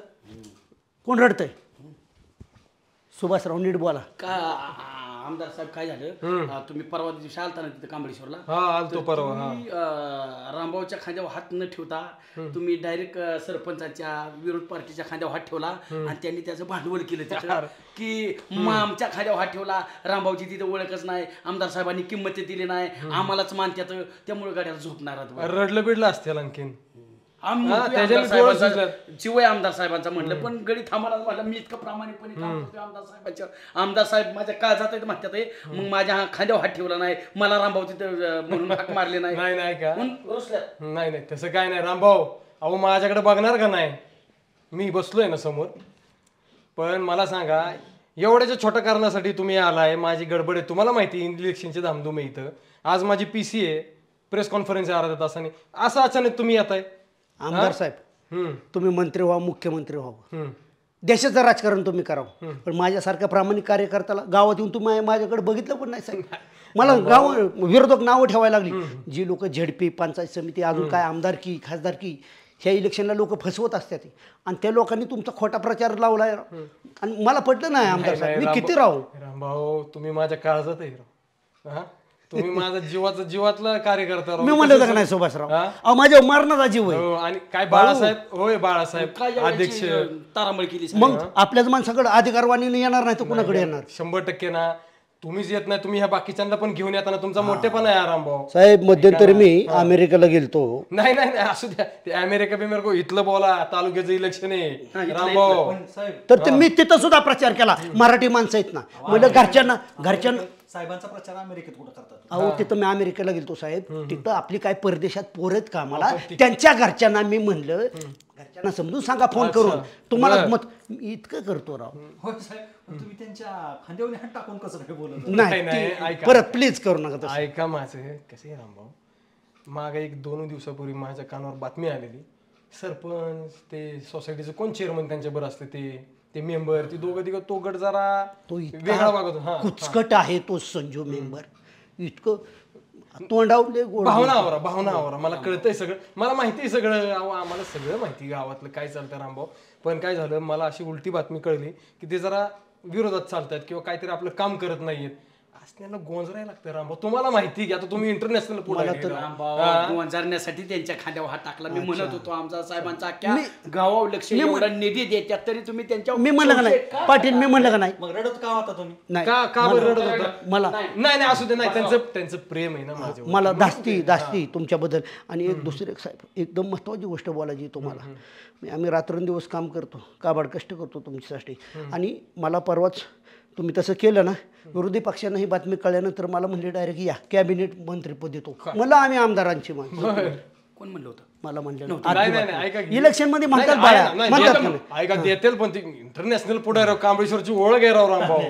कोण रडतंय? सुभाषराव नीट बोला. का आमदार साहेब काय झालं तुम्ही परवा दिवशी आलता ना तिथे कांबळेश्वरला. हा आलतो परवा. रामभाऊच्या खांद्यावर हात न ठेवता तुम्ही डायरेक्ट सरपंचाच्या विरोध पार्टीच्या खांद्यावर हात ठेवला आणि त्यांनी त्याचं भांडवल केलं त्याचं की आमच्या खांद्यावर हात ठेवला. रामभाऊची तिथे ओळखच नाही. आमदार साहेबांनी किंमत दिली नाही. आम्हालाच मानत्यात त्यामुळे गाड्याला झोपणार. रडलं बिडलं असतील आणखीन. जीव आहे आमदार साहेबांचा म्हटलं, पण गडी थांबायला म्हटलं मी इतकं प्रामाणिकपणे काम करतोय आमदार साहेबांच्या. आमदार साहेब माझ्या काळजात आहेत म्हणतात आहे, मग माझ्या खांद्यावर हात ठेवला नाही, मला रामभाऊ तिथं म्हणून हाक मारले नाही. नाही का नाही तसं काय नाही रामभाऊ. अहो माझ्याकडे बघणार का नाही, मी बसलोय ना समोर. पण मला सांगा, एवढ्याच्या छोट्या कारणासाठी तुम्ही आलाय, माझी गडबड आहे, तुम्हाला माहिती इलेक्शनची धामधूम आहे इथं. आज माझी PC आहे, प्रेस कॉन्फरन्स आहे अर्ध्या तासाने, असं अचानक तुम्ही येताय. आमदार साहेब तुम्ही मंत्री व्हा, मुख्यमंत्री व्हावं, देशाचं राजकारण तुम्ही करावं, पण माझ्यासारख्या प्रामाणिक कार्यकर्त्याला गावात येऊन तुम्ही माझ्याकडे बघितलं पण नाही साहेब. मला गाव विरोधक नावं ठेवायला लागली. जी लोक झेडपी, पंचायत समिती, अजून काय आमदारकी, खासदारकी, ह्या इलेक्शनला लोक फसवत असतात आणि त्या लोकांनी तुमचा खोटा प्रचार लावलाय आणि मला पटलं नाही आमदार साहेब. मी किती राहू रामभाऊ, तुम्ही माझ्या काळजात आहे. तुम्ही माझा जीवातला कार्यकर्ता. मी म्हणलं का नाही सुभाषराव, माझ्या मरणाचा जीव आहे. आणि काय बाळासाहेब, होय बाळासाहेब अध्यक्ष तारांबळ केली. मग आपल्याच माणसाकडे अधिकारवाणीने येणार नाही तर कुणाकडे येणार? 100% ना. तुम्हीच येत नाही, तुम्ही ह्या बाकीच्यांना पण घेऊन येताना तुमचा मोठेपणा आहे रामभाऊ. साहेब मध्यंतरी मी अमेरिकेला गेलतो. नाही असू द्या, ते अमेरिका बिमेरिका इथलं बोला, तालुक्याचं इलेक्शन आहे रामभाऊ. तर मी तिथं सुद्धा प्रचार केला. मराठी माणसं आहेत ना, म्हणजे घरच्यांना साहेबांचा प्रचार अमेरिकेत कुठं करतात? अहो तिथं मी अमेरिकेला गेलतो साहेब. तिथं आपली काय परदेशात पोर आहेत का मला? त्यांच्या घरच्यांना मी म्हणलं, घरच्यांना समजून सांगा फोन करून, तुम्हाला मत इतकं करतो राव. तुम्ही त्यांच्या खांद्यावर हात टाकून कसं काय बोलत? नाही परत प्लीज करू नका. ऐका माझं कसं आहे रामभाऊ, मागे 1-2 दिवसापूर्वी माझ्या कानावर बातमी आलेली. सरपंच, ते सोसायटीचं कोण चेअरमन त्यांच्याबरोबर असते ते मेंबर, ती दोघं तो गट जरा तो वेगळा वागतो. कुचकट आहे तो संजू मेंबर, इतकं तोंडावले भावनावर मला कळतंय सगळं, मला माहिती सगळं. आम्हाला सगळं माहिती गावातलं काय चालतं रामभाऊ. पण काय झालं, मला अशी उलटी बातमी कळली की ते जरा विरोधात चालतात किंवा काहीतरी आपलं काम करत नाहीयेत. असण्याला गोंजरायला लागतं रामभाऊ. तुम्हाला माहिती की आता तुम्ही इंटरनॅशनल गोंजारण्यासाठी त्यांच्या खांद्यावर हात टाकला. मी म्हणत होतो आमदार साहेबांचा अख्ख्या गावावर लक्ष एवढा निधी देतात तरी तुम्ही त्यांच्या. मी म्हणलं का नाही पाटील, मी म्हणलं का नाही? मग रडत का होता तुम्ही? नाही का रडत होता? मला नाही असू दे, नाही त्यांचं प्रेम आहे ना माझ्यावर. मला दास्ती तुमच्याबद्दल. आणि एक दुसरे साहेब, एकदम महत्वाची गोष्ट बोलायची तुम्हाला. आम्ही रात्रंदिवस काम करतो, काबाड कष्ट करतो तुमच्यासाठी. आणि मला परवाच तुम्ही तसं केलं ना, विरोधी पक्षांना ही बातमी कळल्यानंतर मला म्हणले डायरेक्ट या कॅबिनेट मंत्रीपद देतो. मला आम्ही आमदारांची माणसं. कोण म्हणलं होतं? मला म्हणलं इलेक्शन मध्ये म्हणतात ऐका देतील, पण इंटरनॅशनल पुढे राव, कांबळेश्वरची ओळख आहे राव रामभाऊ.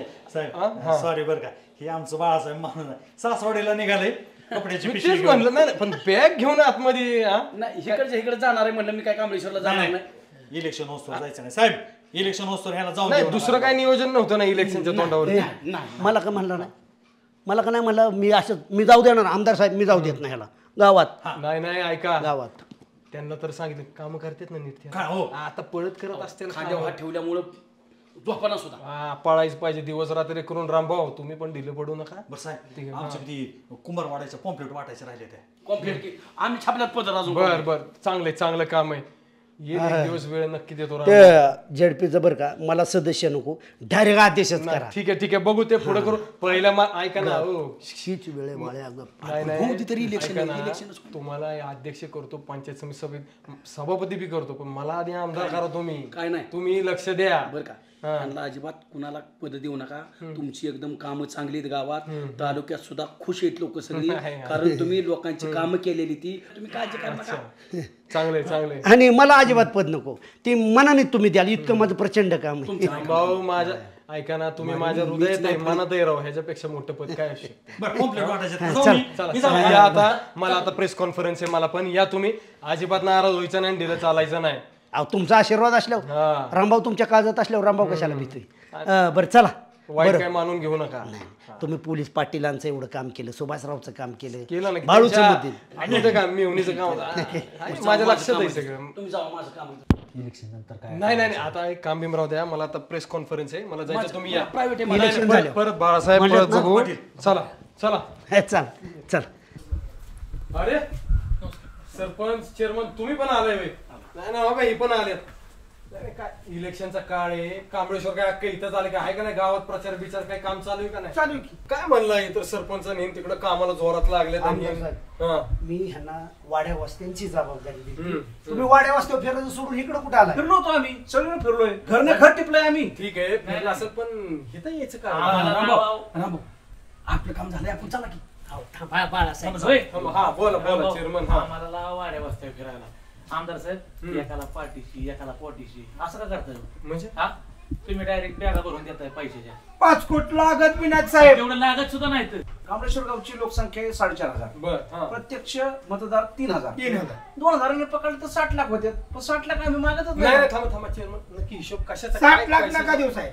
सॉरी बरं का, हे आमचं बाळासाहेब म्हणून सासवाडीला निघाले कपड्याची पिशवी म्हणलं. नाही पण बॅग घेऊन आतमध्ये इकडे जाणार आहे म्हणलं. मी काय कांबळेश्वरला जाणार नाही. इलेक्शन होतो जायचं नाही साहेब. इलेक्शन होतो ह्याला जाऊन दुसरं काय नियोजन नव्हतं ना इलेक्शनच्या तोंडावर? मला का म्हणलं नाही, मला का नाही म्हणलं. मी असं मी जाऊ देणार आमदार साहेब, मी जाऊ देत नाही ह्याला गावात. नाही ऐका, गावात त्यांना तर सांगितलं काम करतात ना नीट. आता पळत करत असते खांद्यावर हात ठेवल्यामुळं झोपाना सुद्धा पळायच पाहिजे दिवस रात्री करून. रामभाऊ तुम्ही पण ढिले पडू नका. आमच्या कुंभार वाटायचं पॉम्पलेट वाटायचे राहिले ते कॉम्प्लीट आम्ही छापल्यात पदर अजून. बरं चांगलं काम आहे. दिवस वेळ नक्की देतो. ते झेडपीचं बरं का, मला सदस्य नको, डायरेक्ट आदेशच करा. ठीक आहे बघू ते पुढे करू. पहिल्या ऐका ना, हीच वेळ तुम्हाला अध्यक्ष करतो, पंचायत समिती सभेत सभापती बी करतो, पण मला आधी आमदार करा तुम्ही. काय नाही, तुम्ही लक्ष द्या बरं का. अजिबात कुणाला पद देऊ नका. तुमची एकदम कामं चांगली आहेत गावात, तालुक्यात सुद्धा खुश आहेत लोक सगळी, कारण तुम्ही लोकांची कामं केलेली ती. तुम्ही काळजी करू नका. चांगले आणि मला अजिबात पद नको, ती मनाने तुम्ही द्याल, इतकं माझं प्रचंड काम आहे. भाऊ माझ्या ऐका ना, तुम्ही माझ्या हृदयात आहे, मनात राहू, ह्याच्यापेक्षा मोठं पद काय असेल. आता मला आता प्रेस कॉन्फरन्स आहे, मला पण या तुम्ही. अजिबात नाराज व्हायचं नाही, ढिलं चालायचं नाही. तुमचा आशीर्वाद असल्यावर रामभाऊ, तुमच्या काळजात असल्यावर रामभाऊ कशाला भीतोय. बरं चला, वाईट काय मानून घेऊ नका. तुम्ही पोलीस पाटीलांचं एवढं काम केलं, सुभाषरावचं काम केलं ना, बाळूचं काम, मिवणीचं काम, माझ्या लक्षात आहे सगळं. इलेक्शन नंतर काय? नाही आता एक काम बिमराव द्या, मला आता प्रेस कॉन्फरन्स आहे, मला जायचं. तुम्ही या प्रायव्हेट परत बाळासाहेब बघू. चला चल. अरे सरपंच चेअरमन तुम्ही पण आलाय? नाही ना बाबा, हे पण आले. काय इलेक्शनचा काळ आहे, कांबळेश्वर काय अख्खा इथं झालं का आहे का नाही, गावात प्रचार बिचार काय काम चालू आहे का नाही? चालू की काय म्हणलं तर सरपंच नेम तिकडे कामाला जोरात लागले मी ह्यांना वाड्या वस्त्यांची जबाबदारी दिली. तुम्ही वाड्या वस्त्यावर फिरायचं सोडून इकडे कुठे आला? फिरलो होतो आम्ही, सगळं फिरलोय, घरने घर टिपलंय आम्ही. ठीक आहे फिरलं असेल पण इथं यायचं का? रामभाऊ, आपलं काम झालंय, आपण चला की. हा बोला बोला चेअरमन. हा आम्हाला वाड्या वाजता फिरायला आमदार साहेब एकाला पाठीशी एकाला पोटीशी असं का करताय? म्हणजे हा तुम्ही डायरेक्ट बॅगा भरून देताय पैशाच्या. 5 कोटी लागत बी नाही साहेब. एवढं लागत सुद्धा नाही. कांबळेश्वर गावची लोकसंख्या आहे 4,500. बर प्रत्यक्ष मतदार 3,000. 2,000 पकडले तर 60 लाख होते. पण 60 लाख आम्ही मागतच नाही. थांबा चेअरमन, नक्की हिशोब कशाचा? 60 लाख नका देऊ साहेब,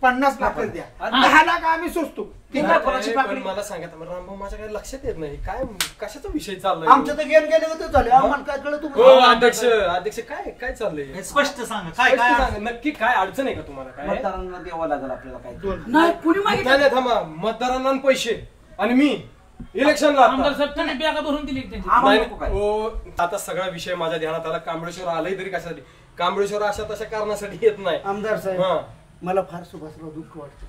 50 लाख द्या. 10 लाख आम्ही सुचतो. मला सांगा रामभाऊ, माझ्या काही लक्षात येत नाही काय कशाचा विषय चाललाय. आमच्या तर गेम गेले होते झाले, आम्हाला काय कळलं हो तुम्हाला? अध्यक्ष काय काय चाललंय? स्पष्ट सांगा काय काय नक्की काय अडचण आहे का तुम्हाला? काय मतदारांना द्यावं लागेल आपल्याला काय? नाही कुणी मागितलं नाही थांबा, मतदारांना पैसे आणि मी इलेक्शनला आमदार साहेब तुम्ही बॅगा भरून दिली त्यांची. हो आता सगळा विषय माझ्या ध्यानात आला. कांबळेश्वर आलाय तरी कशासाठी? कांबळेश्वर अशा तशा कारणासाठी येत नाही. आमदार साहेब, मला फार सुभाषराव दुःख वाटतं.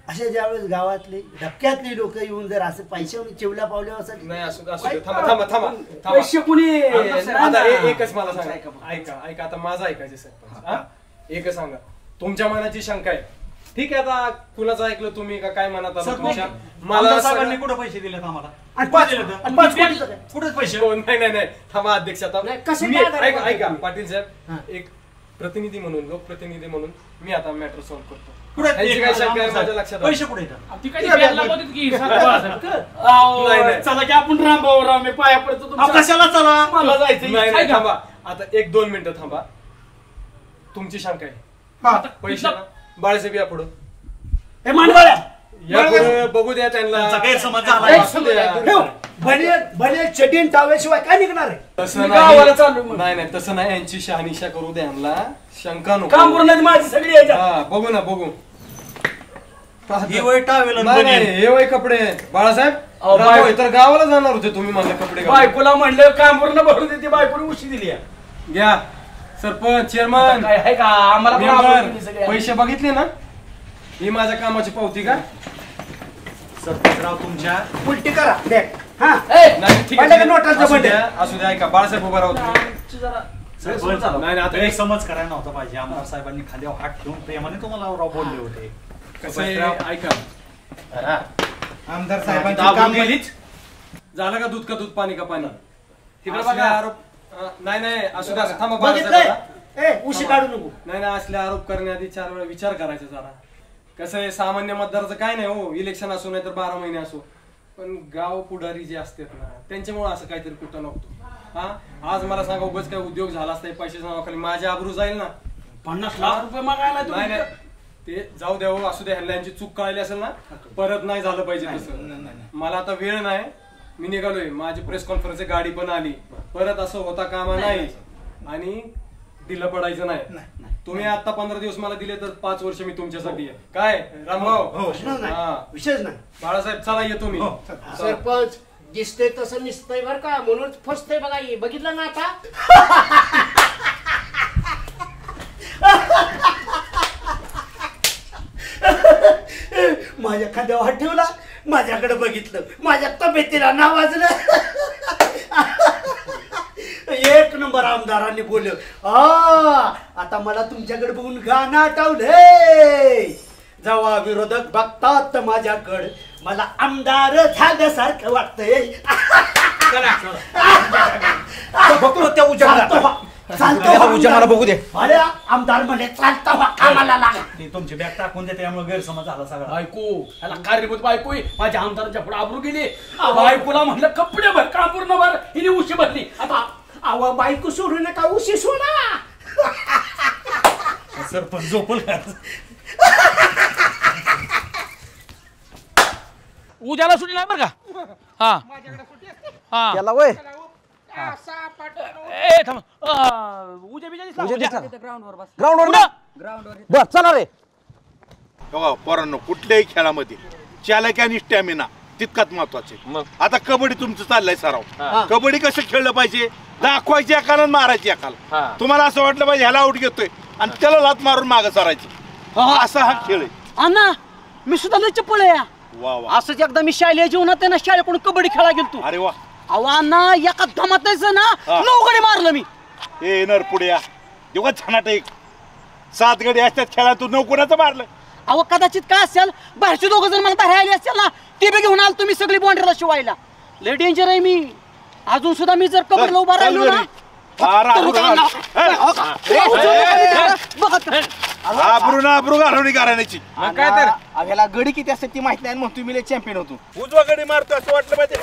अशा ज्यावेळेस गावातले धक्क्यातले लोक येऊन जर असं पैशावर चिवल्या पावल्यावर नाही असू दे. थांबा पैसे कुणी एकच मला सांगा, ऐका आता माझं ऐकायचं सरपंच. एकच सांगा, तुमच्या मनाची शंका आहे, ठीक आहे. आता कुणाचं ऐकलं तुम्ही का काय मनात आलं तुमच्या? मला साहेबांनी कुठं पैसे दिले आम्हाला? कुठे पैसे? नाही थांबा अध्यक्ष, आता ऐका पाटील साहेब, एक प्रतिनिधी म्हणून लोकप्रतिनिधी म्हणून मी आता मॅटर सॉल्व्ह करतो. माझ्या लक्षात पैसे कुठे चला की आपण रामभाऊ मी पाया पडतो. कशाला चला? मला जायचं. नाही थांबा, आता 1-2 मिनिटं थांबा. तुमची शंका आहे पैसे बाळासाहेब या पुढं बघू द्या त्यांना. गैरसमज झाला. भले चटीन टाव्याशिवाय काय निघणार आहे? तसं नाही तसं नाही. यांची शहानिशा करू द्या, यांना शंका नको. काम करून माझी सगळी बघू ना बघू. हे वय टावेल हे वय कपडे बाळासाहेब तर गावाला जाणार होते तुम्ही म्हणलं कपडे. बायकोला म्हणलं काम करून भरून देते, बायकोने उशी दिली. घ्या सरपंच चेअरमन काय आहे का आम्हाला पैसे बघितले ना? ही माझ्या कामाची पावती का? सरपंचराव तुमच्या उलटी करा. असू द्या. ऐका बाळासाहेब उभा राहतो. नाही आता एक समज करायला नव्हता पाहिजे. आमदार साहेबांनी खाली हात ठेवून प्रेमाने तुम्हाला बोलले होते. कसं ऐका, आमदार साहेबांची झालं का दूध पाणी का पाणी? तिकडे बघा आरोप. नाही असू द्या. थांबा उशी काढू नको. नाही असले आरोप करण्याआधी 4 वेळा विचार करायचा जरा. कसं आहे, सामान्य मतदाराचं काय नाही हो, इलेक्शन असो नाही तर 12 महिने असो, पण गाव पुढारी जे असतात ना त्यांच्यामुळे असं काहीतरी कुठं नव्हतं. आज मला सांगा उगाच काय उद्योग झाला असता पैशाच्या नावाखाली माझी आबरू जाईल ना. 50 लाख रुपये मागायला नाही ते जाऊ द्या हो, असू द्या. ह्यांना यांची चूक कळाली असेल ना, परत नाही झालं पाहिजे तसं. मला आता वेळ नाही, मी निघालोय. माझी प्रेस कॉन्फरन्स गाडी पण आली. परत असं होता कामा नाही आणि दिलं पडायचं नाही. तुम्ही आता 15 दिवस मला दिले तर 5 वर्ष मी तुमच्यासाठी आहे. काय रामभाऊ? विशेष नाही. बाळासाहेब चला येतो मी. सरपंच दिसतंय तसं निसतंय बर का, म्हणून फसतंय बघा. बघितलं ना आता? माझ्या खांद्यावर हात ठेवला, माझ्याकडे बघितलं, माझ्या तब्येतीला नावाजलं. एक नंबर आमदारांनी बोललं. आता मला तुमच्याकडे बघून गाणं आठवलंय. जेव्हा विरोधक बघतात माझ्याकडे, मला आमदार झाल्यासारखं वाटतंय. बघतो त्या उजाला मला बघू दे. अरे आमदार म्हणे चालता कामाला लागा. तुमची बॅग टाकून देते, त्यामुळे गैरसमज झाला सगळा. बायको ह्याला कार्यभूत बायको माझ्या आमदारांच्या पुढे आबरू गेली. बायकोला म्हटलं कपडे भर, का पूर्ण भर, हिने उशी भरली. आता आवा बायको सोडू नका, उशी सोडा. सरपंच झोपल का? उद्याला सुट्टी नाही बरं का? त्याला वय ग्राउंडवर बस चला रे. पोरांनो, कुठल्याही खेळामध्ये चालक आणि स्टॅमिना तितकाच महत्वाचे. आता कबड्डी तुमचं चाललंय सराव. कबड्डी कसं खेळलं पाहिजे? दाखवायची एकाला, मारायची एकाला. तुम्हाला असं वाटलं पाहिजे ह्याला आउट घेतोय, आणि त्याला लात मारून मागं सरायचं, असा हा खेळ आहे. अण्णा मी सुद्धा लय चप्पळ आहे. वा वा. असंच एकदा मी शालेय जीवनात आहे ना शाळेकडून कबड्डी खेळा गेलतो. अरे वा. अहो अण्णा एका धमात ना 9 गडी मारलं मी. ए नर पुढे या देवा छानाट एक 7 गडी असतात खेळा, तू 9 कोणाचं मारलं? अहो कदाचित काय असेल बाहेरचे 2 जण मला बाहेर आले असतील ना, ते बी घेऊन आलो तुम्ही सगळी बाउंड्रीला शिवायला. लय डेंजर आहे मी अजून सुद्धा. मी जर कबड्डीला उभा राहिलो ना आबरू घालवणी करायची. काय तर अगेला गडी किती असते ती माहित नाही म्हणून तुम्ही चॅम्पियन होतो. उजवा गडी मारतो असं वाटलं पाहिजे.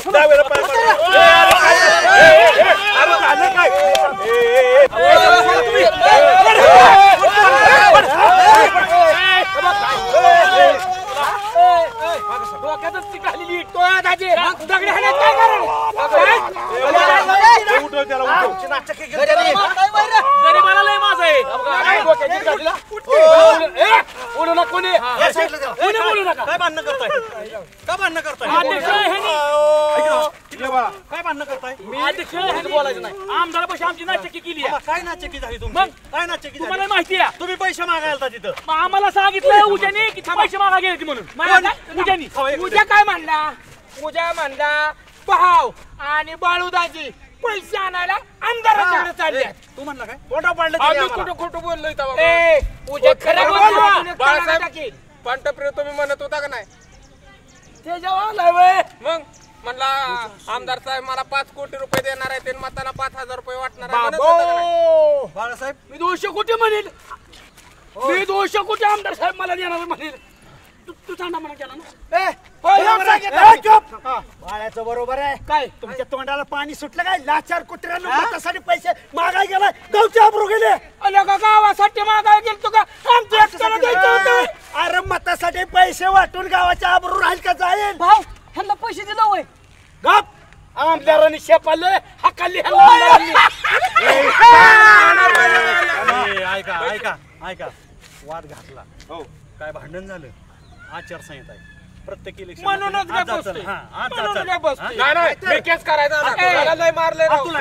काय भांडणं करताय? काय भांडणं करताय? काय भांडणं करताय? बोलायचं नाही. आमदारापाशी आमची नाचक्की केली. काय नाचक्की झाली तुमची? काय नाचक्की झाली? तुम्हाला माहिती आहे तुम्ही पैसे मागायला तिथं. आम्हाला सांगितलं उद्याने किती पैसे मागा गेले म्हणून. उद्या काय म्हणला? उद्या म्हणला भाव आणि बाळूदाजी पैसे आणायला आमदारांकडे चालले. तू म्हणला काय? खोटं पडलं. आम्ही खोटं खोटं बोललोय उद्या खरं बाळासाहेब पंटप्रिय तुम्ही म्हणत होता का नाही? ते जेव्हा मग म्हणला आमदार साहेब मला 5 कोटी रुपये देणार आहे, ते मताना 5000 रुपये वाटणार आहे. बाळासाहेब मी 200 कोटी म्हणेल. मी 200 कोटी आमदार साहेब मला देणार म्हणेल. तू चांदा म्हणा केला ना. बाळ्याचं बरोबर आहे. काय तुमच्या तोंडाला पाणी सुटलं काय? लाचार कुत्र्यानं मतासाठी पैसे मागाय गेलाय. गावचे आबरू गेले. गावासाठी मागाय गेलतो का? आमच्या एकट्याला द्यायचं होतं. अरे मतासाठी पैसे वाटून गावाच्या आबरू राहील का जाईल? भाऊ ह्यांना पैसे दिलं होय. गप आमदारांनी शेपाले हकाली. ऐका ऐका वाद घातला हो, काय भांडण झालं? आचारसंहिता आहे प्रत्येक इलेक्शन. म्हणूनच तुला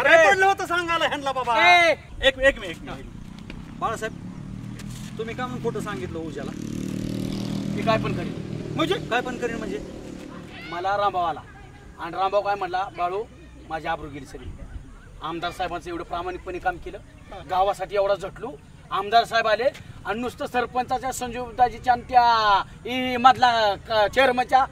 काय पडलं होतं सांगायला ह्यांना बाबा? एक मिनिट बाळासाहेब, तुम्ही का म्हणून खोटं सांगितलं उजाला? मी काय पण करीन. म्हणजे काय पण करीन म्हणजे? मला रामभाऊ आला आणि रामभाऊ काय म्हणला, बाळू माझी आबरू गेली सगळी. आमदार साहेबांचं एवढं प्रामाणिकपणे काम केलं, गावासाठी एवढा झटलो. आमदार साहेब आले आणि नुसतं सरपंचाच्या संजीवदाजीच्या त्या मधला चेअरमनच्या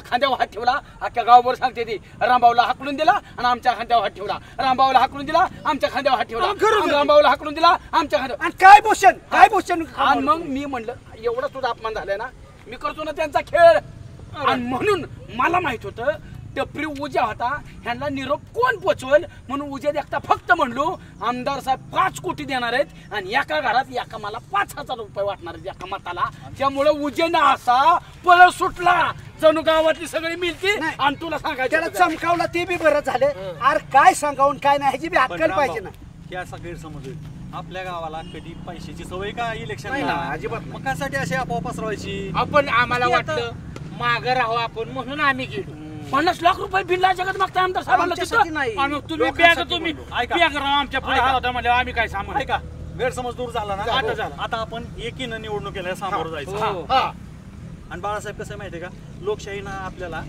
खांद्यावर हात ठेवला. अख्ख्या गावभर सांगते ती. रामभाऊला हाकलून दिला आणि आमच्या खांद्यावर हात ठेवला. रामभाऊला हाकलून दिला, आमच्या खांद्यावर हात ठेवला. रामभाऊला हाकलून दिला, आमच्या खांद्यावर. काय भूषण काय भूषण. आणि मग मी म्हणलं एवढा तुझा अपमान झालाय ना, मी करतो ना त्यांचा खेळ. आणि म्हणून मला माहित होतं टपरी उजा होता, ह्यांना निरोप कोण पोचवल म्हणून उजा देखता फक्त म्हणलो आमदार साहेब 5 कोटी देणार आहेत आणि एका घरात एका मला 5000 रुपये वाटणार आहेत एका मताला. त्यामुळे उजेना असा पळ सुटला जणू गावातली सगळी मिळती. आणि तुला सांगायचं त्याला चमकावला ते बी बरं झालं. अरे काय सांगावून काय नाही ह्याची बी अक्कल पाहिजे ना. की असा गैरसमज होईल. आपल्या गावाला कधी पैशाची सवय का इलेक्शन अजिबात मग कासाठी अशी आपोआप पसरवायची? आपण आम्हाला वाटलं मागं राहू आपण म्हणून आम्ही गेलो. 50 लाख रुपये बिल्ला जगत मागता आमदार साहेबांना आणि तुम्ही बॅग आमच्या पुढे होता म्हणजे आम्ही काय सामान. ऐका गैरसमज दूर झाला ना. आता आपण एकीनं निवडणुकीला सामोरं जायचं. आणि बाळासाहेब कसं माहितीये का, लोकशाहीनं आपल्याला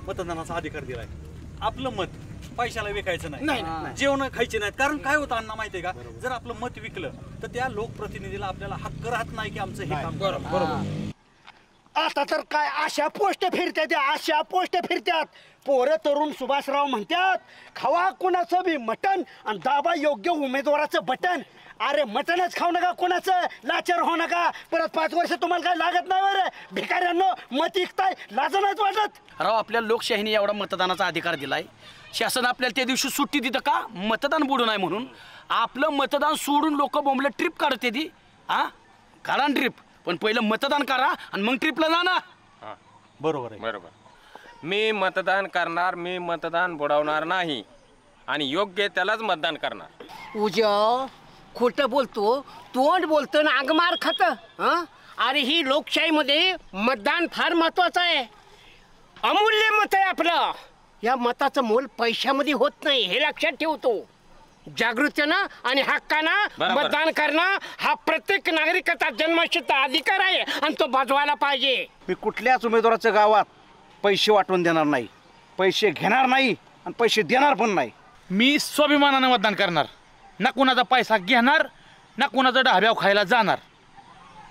मतदानाचा अधिकार दिलाय. आपलं मत पैशाला विकायचं नाही, जेवण खायचे नाहीत. कारण काय होतं अण्णा माहितीये का, जर आपलं मत विकलं तर त्या लोकप्रतिनिधीला आपल्याला हक्क राहत नाही की आमचं हे काम. बरोबर. आता तर काय अशा पोस्ट फिरत्यात, अशा पोस्ट फिरत्यात. पोरं तरुण सुभाषराव म्हणतात खावा कुणाचं बी मटण आणि दाबा योग्य उमेदवाराचं बटन. अरे मटणच खाऊ नका कुणाचं, लाचार होऊ नका. परत 5 वर्ष तुम्हाला काय लागत नाही बरं. भिकाऱ्यांनो मत विकताय, लाज नाहीच वाटत. राव आपल्या लोकशाहीने एवढा मतदानाचा अधिकार दिलाय. शासन आपल्याला त्या दिवशी सुट्टी देतं का, मतदान बुडू नये म्हणून. आपलं मतदान सोडून लोक बोंबले ट्रिप काढते ती. काढा ट्रिप, पण पहिलं मतदान करा आणि मग ट्रिपला जा ना. बरोबर आहे. बरोबर. मी मतदान करणार, मी मतदान बुडवणार नाही आणि योग्य त्यालाच मतदान करणार. उजा खोटं बोलतो, तोंड बोलतो ना अंगमार खात. अरे ही लोकशाहीमध्ये मतदान फार महत्वाचं आहे. अमूल्य मत आहे आपलं. या मताचं मोल पैशामध्ये होत नाही हे लक्षात ठेवतो. जागृतीनं आणि हक्कानं मतदान करणं हा प्रत्येक नागरिकाचा जन्मसिद्ध अधिकार आहे आणि तो बजवायला पाहिजे. मी कुठल्याच उमेदवाराच्या गावात पैसे वाटून देणार नाही, पैसे घेणार नाही आणि पैसे देणार पण नाही. मी स्वाभिमानानं मतदान करणार, ना कुणाचा पैसा घेणार ना कुणाचा ढाब्याव खायला जाणार.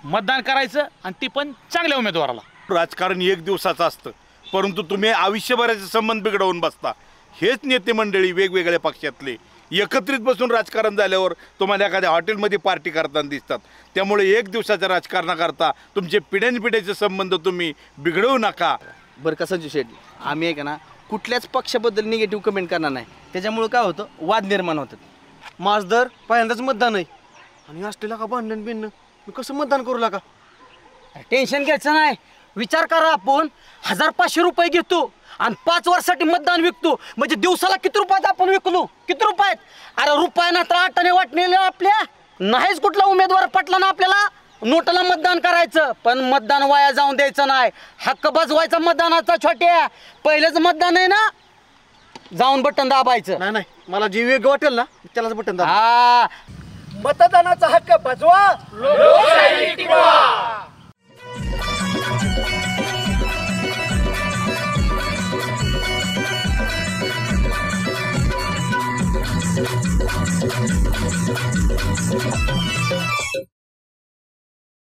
मतदान करायचं आणि ती पण चांगल्या उमेदवाराला. राजकारण एक दिवसाचं असतं, परंतु तुम्ही आयुष्यभराचे संबंध बिघडवून बसता. हेच नेते मंडळी वेगवेगळ्या पक्षातले एकत्रित बसून राजकारण झाल्यावर तुम्हाला एखाद्या हॉटेलमध्ये पार्टी करताना दिसतात. त्यामुळे एक दिवसाच्या राजकारणाकरता तुमचे पिढ्यानपिढ्याचे संबंध तुम्ही बिघडवू नका. बरं का संजू शेट्टी, आम्ही आहे का ना कुठल्याच पक्षाबद्दल निगेटिव्ह कमेंट करणार नाही. त्याच्यामुळे काय होतं, वाद निर्माण होतात. माझं दर पहिल्यांदाच मतदान आहे आणि असलेला का भांडण बिंडण मी कसं मतदान करू लागा. टेन्शन घ्यायचं नाही. विचार करा, आपण 1500 रुपये घेतो आणि 5 वर्षासाठी मतदान विकतो, म्हणजे दिवसाला किती रुपयात आपण विकलो? किती रुपयात? अरे रुपयाना तर आटाने वाटलेलं आपल्या नाहीच. कुठला उमेदवार पटला ना आपल्याला नोटाला मतदान करायचं, पण मतदान वाया जाऊन द्यायचं नाही. हक्क बजवायचा मतदानाचा. छोट्या पहिलेच मतदान आहे ना, जाऊन बटन दाबायचं. नाही नाही, मला जे वेगळं वाटेल ना त्यालाच बटन दाबा. हा, मतदानाचा हक्क बजवा, लोकशाही टिकवा.